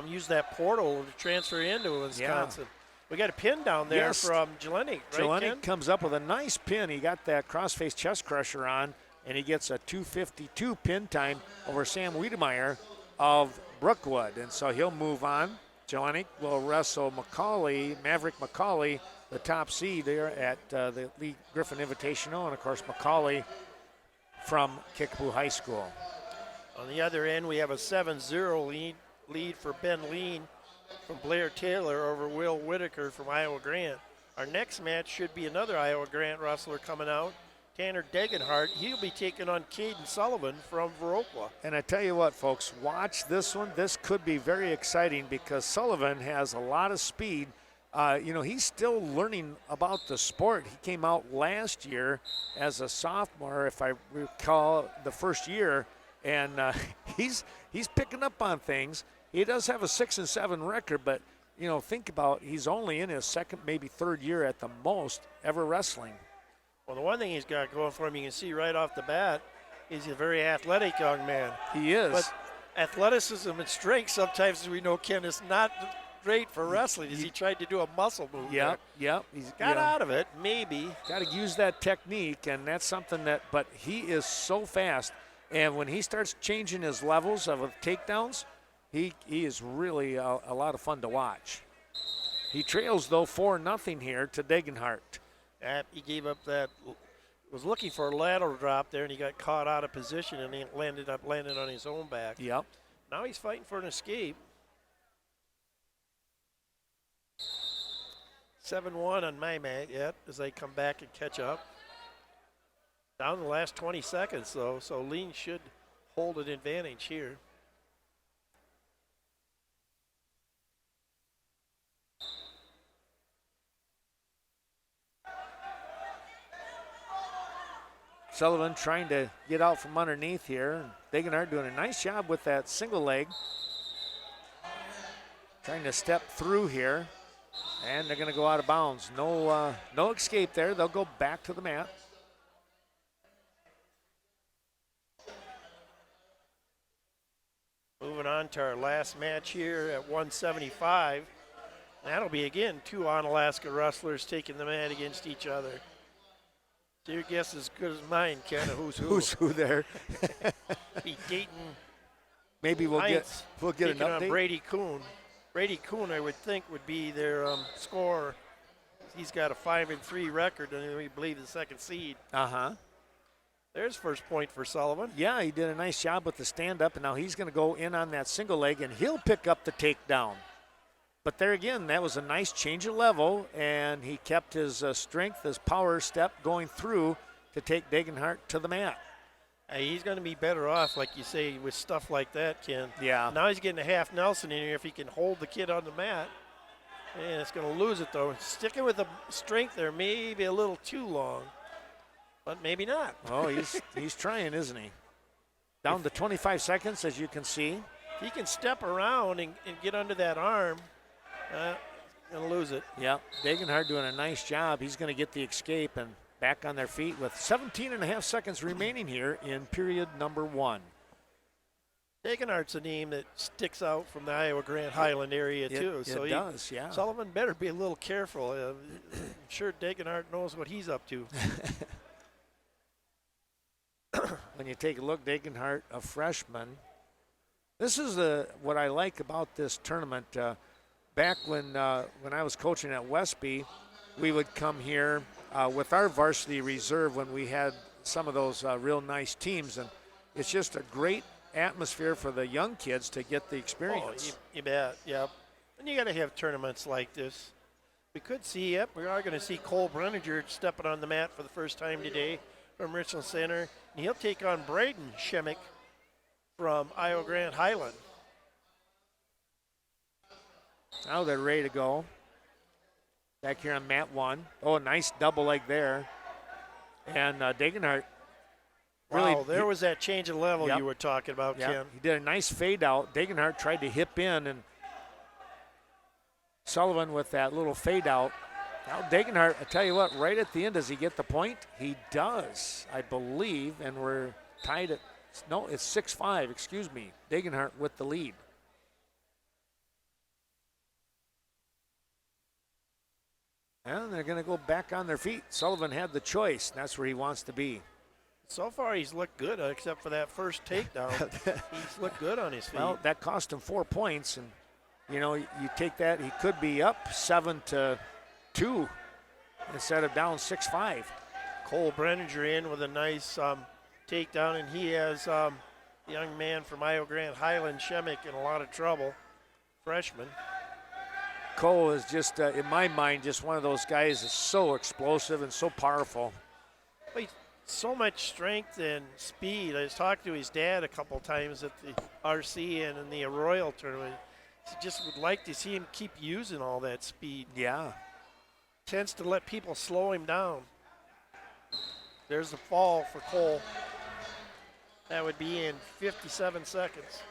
used that portal to transfer into Wisconsin. We got a pin down there from Jelinek, right, Jelinek Ken? comes up with a nice pin. He got that crossface chest crusher on, and he gets a 2:52 pin time over Sam Wiedemeyer of Brookwood. And so he'll move on. Jelinek will wrestle Maverick McCauley, the top seed there at the Lee Griffin Invitational, and, of course, McCauley from Kickapoo High School. On the other end, we have a 7-0 lead for Ben Lean from Blair Taylor over Will Whitaker from Iowa Grant. Our next match should be another Iowa Grant wrestler coming out, Tanner Degenhart. He'll be taking on Caden Sullivan from Viroqua. And I tell you what, folks, watch this one. This could be very exciting because Sullivan has a lot of speed. He's still learning about the sport. He came out last year as a sophomore, if I recall, the first year, and he's picking up on things. He does have a 6-7 record, but think about he's only in his second, maybe third year at the most ever wrestling. Well, the one thing he's got going for him, you can see right off the bat, he's a very athletic young man. He is. But athleticism and strength sometimes, as we know, Ken, is not great for wrestling. He tried to do a muscle move. Yep. He's got out of it, maybe. Got to use that technique, and that's something but he is so fast. And when he starts changing his levels of takedowns, he is really a lot of fun to watch. He trails, though, 4-0 here to Degenhart. He gave up that, was looking for a lateral drop there, and he got caught out of position, and he landed on his own back. Yep. Now he's fighting for an escape. 7-1 on my mat yet as they come back and catch up. Down the last 20 seconds, though, so Lean should hold an advantage here. Sullivan trying to get out from underneath here. Degenhart doing a nice job with that single leg. Trying to step through here. And they're going to go out of bounds. No escape there. They'll go back to the mat. Moving on to our last match here at 175. That'll be, again, two Onalaska wrestlers taking the mat against each other. So your guess is as good as mine, Ken, of who's who. Who's who there? Be Dayton. Maybe we'll get an update. On Brady Kuhn. Brady Kuhn, I would think, would be their scorer. He's got a 5-3 record, and we believe the second seed. There's first point for Sullivan. Yeah, he did a nice job with the stand-up, and now he's going to go in on that single leg, and he'll pick up the takedown. But there again, that was a nice change of level, and he kept his strength, his power step going through to take Degenhart to the mat. He's going to be better off, like you say, with stuff like that, Ken. Yeah. Now he's getting a half Nelson in here if he can hold the kid on the mat. And it's going to lose it, though. Sticking with the strength there, maybe a little too long, but maybe not. Oh, he's trying, isn't he? Down to 25 seconds, as you can see. If he can step around and get under that arm, going to lose it. Yep, Degenhardt doing a nice job. He's going to get the escape and back on their feet with 17 and a half seconds remaining here in period number 1. Degenhardt's a name that sticks out from the Iowa Grand Highland area, too. It does, yeah. Sullivan better be a little careful. I'm sure Degenhardt knows what he's up to. When you take a look, Degenhardt, a freshman. This is what I like about this tournament. Back when I was coaching at Westby, we would come here with our varsity reserve when we had some of those real nice teams, and it's just a great atmosphere for the young kids to get the experience. Oh, you bet, yep. And you got to have tournaments like this. We could see, we are going to see Cole Brenninger stepping on the mat for the first time today from Richland Center. And he'll take on Braden Shemick from Iowa Grand Highland. Now they're ready to go. Back here on mat 1. Oh, a nice double leg there. And Degenhardt. Really, wow, there was that change of level yep. you were talking about, yep. Ken. He did a nice fade out. Degenhardt tried to hip in, and Sullivan with that little fade out. Now Degenhardt, I tell you what, right at the end, does he get the point? He does, I believe, and we're tied at, no, it's 6-5, excuse me. Degenhardt with the lead. And they're going to go back on their feet. Sullivan had the choice. That's where he wants to be. So far, he's looked good, except for that first takedown. He's looked good on his feet. Well, that cost him 4 points, and you know, you take that, he could be up 7-2 instead of down 6-5. Cole Brenninger in with a nice takedown, and he has the young man from Iowa Grand Highland, Shemick, in a lot of trouble, freshman. Cole is just, in my mind, just one of those guys that's so explosive and so powerful. Well, so much strength and speed. I was talking to his dad a couple times at the RC and in the Arroyo tournament. He just would like to see him keep using all that speed. Yeah. Tends to let people slow him down. There's the fall for Cole. That would be in 57 seconds.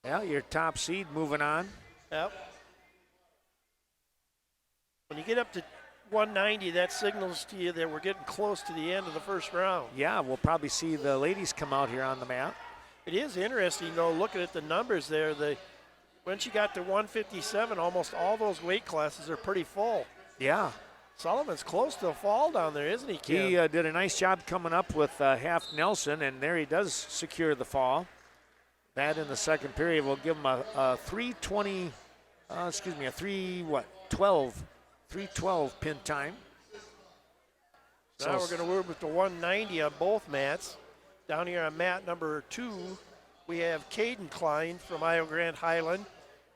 Yeah, your top seed moving on. Yep. When you get up to 190, that signals to you that we're getting close to the end of the first round. Yeah, we'll probably see the ladies come out here on the mat. It is interesting, though, looking at the numbers there. Once you got to 157, almost all those weight classes are pretty full. Yeah. Sullivan's close to a fall down there, isn't he, Ken? He did a nice job coming up with half Nelson, and there he does secure the fall. That in the second period will give him a 312 pin time. Now we're going to move with the 190 on both mats. Down here on mat number 2, we have Caden Klein from Iowa Grand Highland.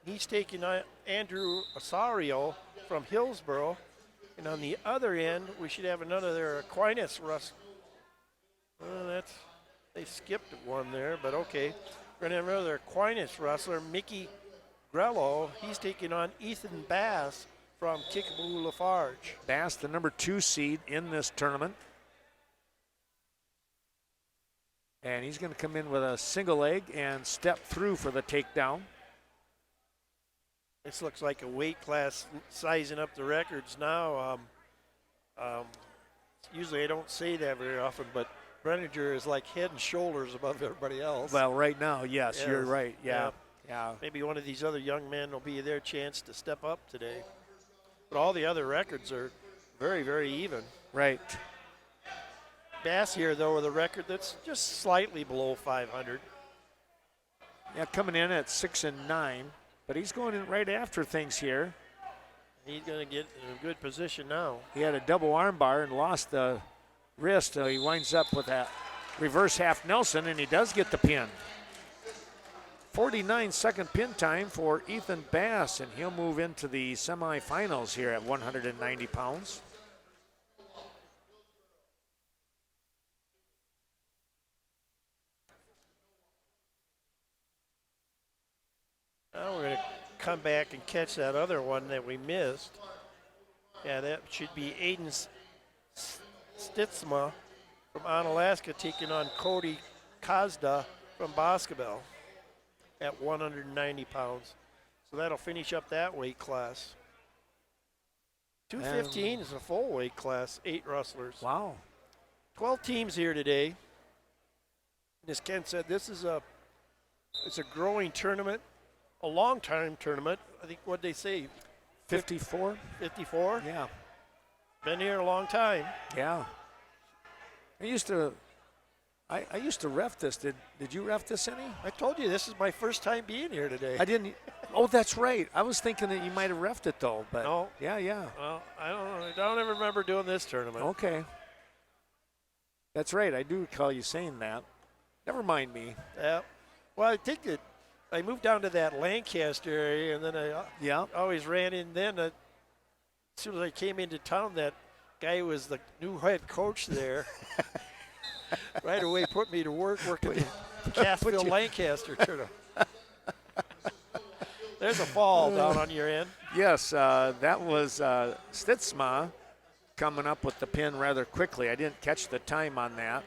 He's taking on Andrew Osario from Hillsboro. And on the other end, we should have another Aquinas Russ. They skipped one there, but okay. We're going to have another Aquinas wrestler, Mickey Grello. He's taking on Ethan Bass from Kickapoo Lafarge. Bass, the number 2 seed in this tournament. And he's going to come in with a single leg and step through for the takedown. This looks like a weight class sizing up the records now. Usually I don't say that very often, but Brenninger is like head and shoulders above everybody else. Well, right now, yes, you're right. Yeah. Maybe one of these other young men will be their chance to step up today. But all the other records are very, very even. Right. Bass here, though, with a record that's just slightly below 500. Yeah, coming in at 6-9, but he's going in right after things here. He's going to get in a good position now. He had a double arm bar and lost the wrist. He winds up with that reverse half Nelson, and he does get the pin. 49-second pin time for Ethan Bass, and he'll move into the semifinals here at 190 pounds. come back and catch that other one that we missed. Yeah, that should be Aiden Stitsma from Onalaska taking on Cody Kazda from Boscobel at 190 pounds. So that'll finish up that weight class. 215 is a full weight class, 8 wrestlers. Wow. 12 teams here today. As Ken said, it's a growing tournament, a long-time tournament. I think, what'd they say? 54? 54? Yeah. Been here a long time. Yeah. I used to ref this. Did you ref this any? I told you this is my first time being here today. I didn't. Oh, that's right. I was thinking that you might have refed it though, but No. Yeah. Well, I don't ever remember doing this tournament. Okay. That's right. I do recall you saying that. Never mind me. Yeah. Well, I think that I moved down to that Lancaster area, and then I always ran in. Then as soon as I came into town, that guy who was the new head coach there. Right away put me to work working the Cassville Lancaster tournament. There's a fall down on your end. Yes, that was Stitsma coming up with the pin rather quickly. I didn't catch the time on that.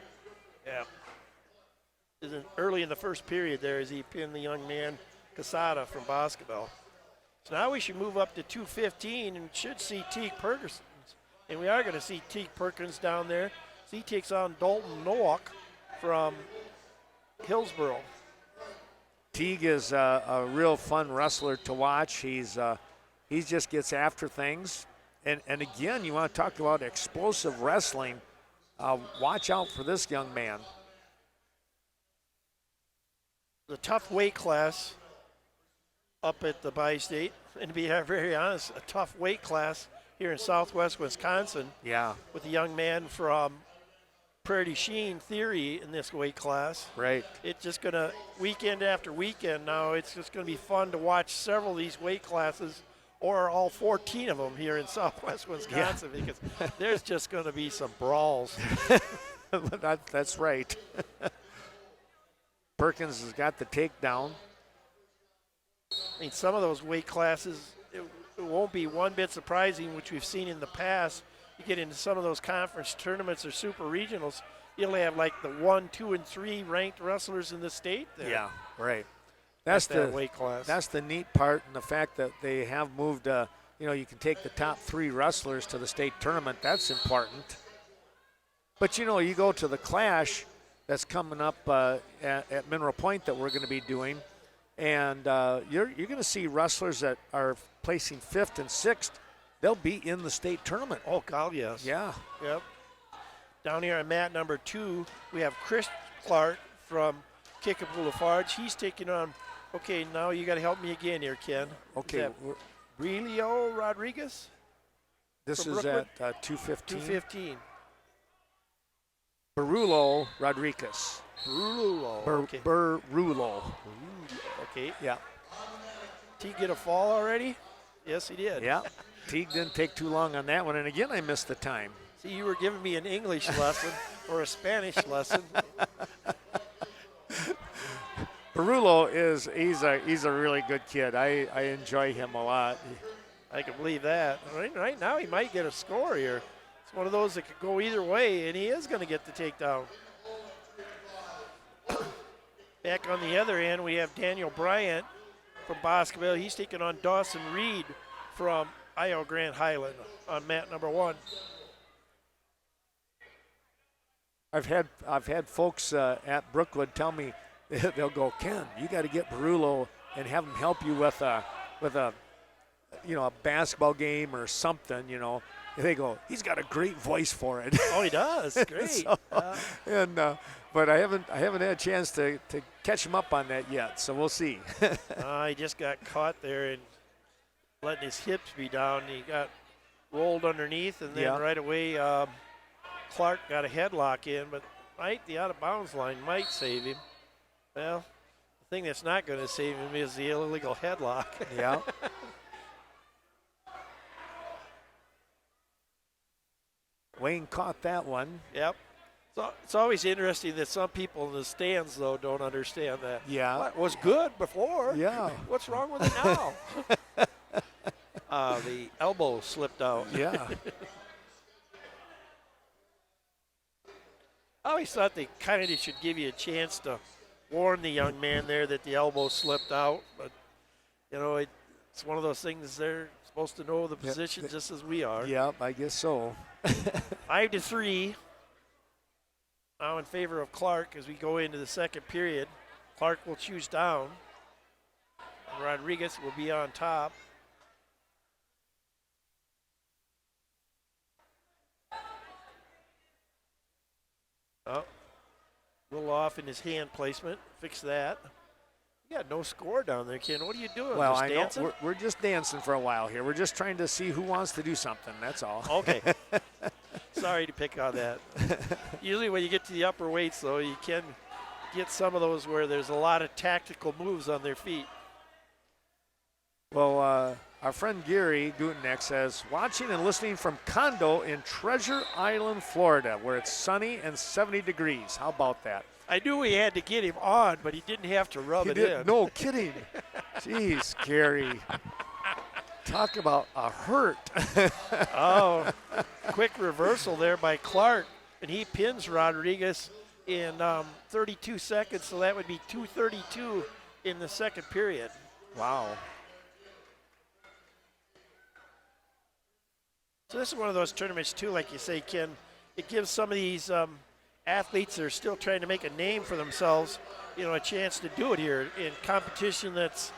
Yeah. Early in the first period there as he pinned the young man Casada from Boscobel. So now we should move up to 215 and should see Teague Perkins. And we are going to see Teague Perkins down there. So he takes on Dalton Nowak from Hillsboro. Teague is a real fun wrestler to watch. He just gets after things. And again, you want to talk about explosive wrestling. Watch out for this young man. The tough weight class up at the Bi-State. And to be very honest, a tough weight class here in Southwest Wisconsin. Yeah. With a young man from Prairie du Chien Theory in this weight class. Right. It's just going to, weekend after weekend now, it's just going to be fun to watch several of these weight classes or all 14 of them here in Southwest Wisconsin because there's just going to be some brawls. That's right. Perkins has got the takedown. I mean, some of those weight classes, it won't be one bit surprising, which we've seen in the past. You get into some of those conference tournaments or super regionals, you'll have like the 1, 2, and 3 ranked wrestlers in the state there. Yeah, right. That's the weight class. That's the neat part, and the fact that they have moved. You can take the top 3 wrestlers to the state tournament. That's important. But you go to the Clash that's coming up at Mineral Point that we're going to be doing, and you're going to see wrestlers that are placing 5th and 6th. They'll be in the state tournament. Oh, God, yes. Yeah. Yep. Down here on mat number 2, we have Chris Clark from Kickapoo Lafarge. He's taking on, okay, now you got to help me again here, Ken. Okay. Relio Rodriguez? This is Brooklyn? at 215. 215. Barulo Rodriguez. Barulo. Okay. Barulo. Okay. Yeah. Did he get a fall already? Yes, he did. Yeah. Teague didn't take too long on that one, and again, I missed the time. See, you were giving me an English lesson or a Spanish lesson. Barulo he's a really good kid. I enjoy him a lot. I can believe that. Right now, he might get a score here. It's one of those that could go either way, and he is going to get the takedown. Back on the other end, we have Daniel Bryant from Boscoville. He's taking on Dawson Reed from Iowa Grand Highland on mat number 1. I've had folks at Brookwood tell me they'll go, Ken, you got to get Barulo and have him help you with a basketball game or something. And they go, he's got a great voice for it. Oh, he does. Great. But I haven't had a chance to catch him up on that yet. So we'll see. He just got caught there and letting his hips be down. He got rolled underneath, and then right away Clark got a headlock in, but the out-of-bounds line might save him. Well, the thing that's not going to save him is the illegal headlock. Yeah. Wayne caught that one. Yep. So it's always interesting that some people in the stands, though, don't understand that. Yeah. What was good before? Yeah. What's wrong with it now? The elbow slipped out. Yeah. I always thought they kind of should give you a chance to warn the young man there that the elbow slipped out. But, you know, it's one of those things they're supposed to know the position just as we are. Yep, I guess so. 5-3. Now in favor of Clark as we go into the second period. Clark will choose down. And Rodriguez will be on top. Oh, a little off in his hand placement. Fix that. You got no score down there, Ken. What are you doing? Well, just I dancing? know we're just dancing for a while here. We're just trying to see who wants to do something. That's all. Okay. Sorry to pick on that. Usually when you get to the upper weights, though, you can get some of those where there's a lot of tactical moves on their feet. Well, our friend Gary Gutenek says, watching and listening from condo in Treasure Island, Florida, where it's sunny and 70 degrees. How about that? I knew we had to get him on, but he didn't have to rub it in. No kidding. Jeez, Gary. Talk about a hurt. Oh, quick reversal there by Clark, and he pins Rodriguez in 32 seconds, so that would be 2:32 in the second period. Wow. So this is one of those tournaments, too, like you say, Ken. It gives some of these athletes that are still trying to make a name for themselves, you know, a chance to do it here in competition that's,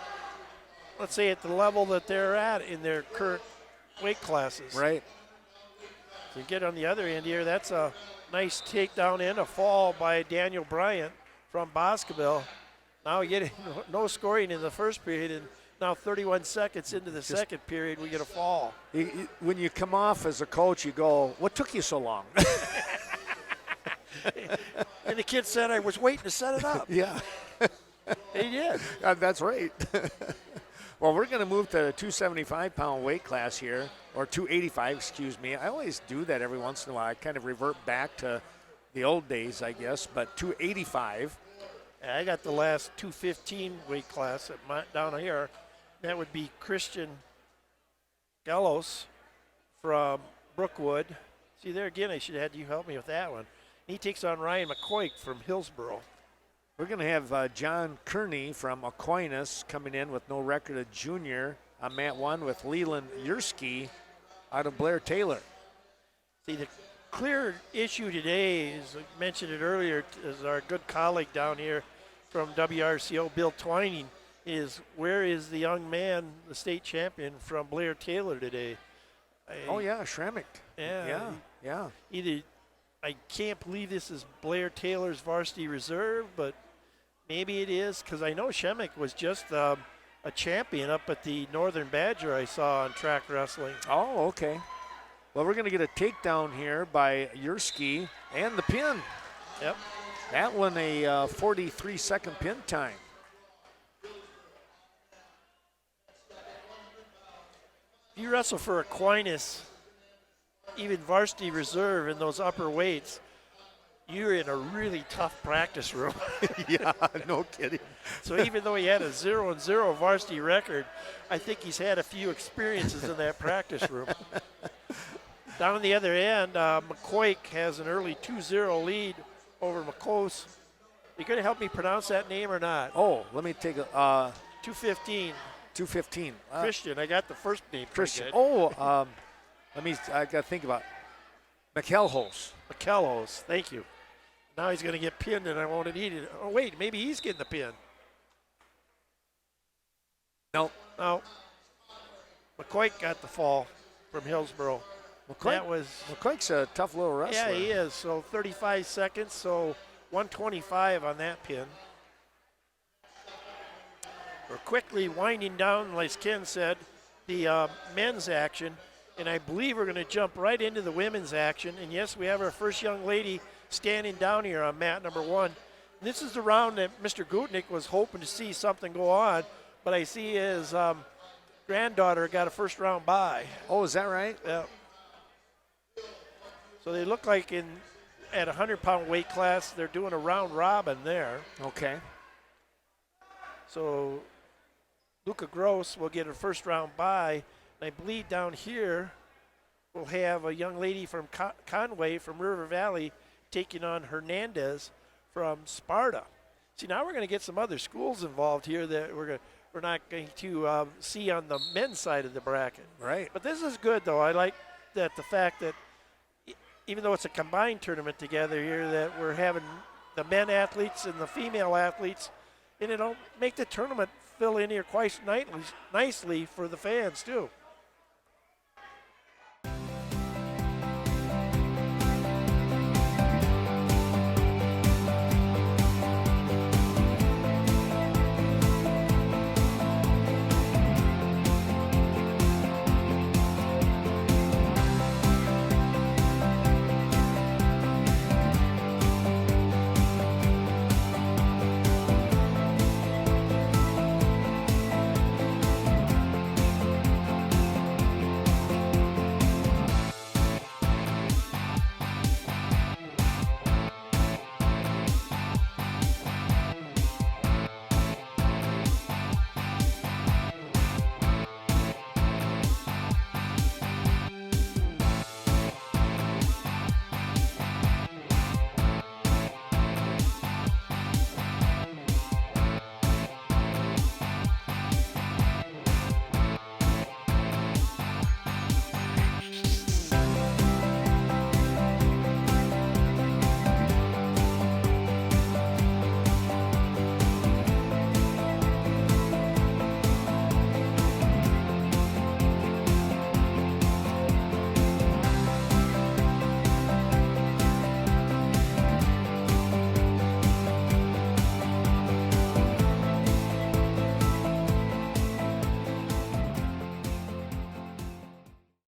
let's say, at the level that they're at in their current weight classes. Right. So you get on the other end here, that's a nice takedown and a fall by Daniel Bryant from Boscoville. Now we get no scoring in the first period, and now 31 seconds into the second period, we get a fall. When you come off as a coach, you go, what took you so long? And the kid said, I was waiting to set it up. Yeah. He did. That's right. Well, we're going to move to the 275-pound weight class here, or 285, excuse me. I always do that every once in a while. I kind of revert back to the old days, I guess, but 285. Yeah, I got the last 215 weight class down here. That would be Christian Gallos from Brookwood. See, there again, I should have had you help me with that one. He takes on Ryan McCoy from Hillsboro. We're going to have John Kearney from Aquinas coming in with no record of junior on mat one with Leland Yursky out of Blair Taylor. See, the clear issue today, as I mentioned it earlier, is our good colleague down here from WRCO, Bill Twining, is where is the young man, the state champion from Blair Taylor today? Shremick. Yeah. Either I can't believe this is Blair Taylor's varsity reserve, but maybe it is, because I know Shemick was just a champion up at the Northern Badger I saw on track wrestling. Oh, okay. Well, we're going to get a takedown here by Yursky and the pin. Yep. That one a 43-second pin time. If you wrestle for Aquinas, even varsity reserve in those upper weights, you're in a really tough practice room. Yeah, no kidding. So even though he had a 0-0 varsity record, I think he's had a few experiences in that practice room. Down on the other end, McCoy has an early 2-0 lead over McCose. You going to help me pronounce that name or not? Oh, let me take a 215. 215. Christian, I got the first name. Christian. Good. Oh, I got to think about McElhose. McElhose, thank you. Now he's going to get pinned and I won't need it. Oh, wait, maybe he's getting the pin. No. McCoy got the fall from Hillsboro. McCoy's a tough little wrestler. Yeah, he is. So 35 seconds, so 125 on that pin. We're quickly winding down, like Ken said, the men's action. And I believe we're going to jump right into the women's action. And yes, we have our first young lady standing down here on mat number one. And this is the round that Mr. Gutnick was hoping to see something go on, but I see his granddaughter got a first round bye. Oh, is that right? Yeah. So they look like at 100-pound weight class. They're doing a round robin there. Okay. So Luca Gross will get a first round bye. And I believe down here we'll have a young lady from Conway from River Valley taking on Hernandez from Sparta. See, now we're going to get some other schools involved here that we're not going to see on the men's side of the bracket. Right. But this is good, though. I like that the fact that even though it's a combined tournament together here, that we're having the men athletes and the female athletes, and it'll make the tournament fill in here quite nicely for the fans, too.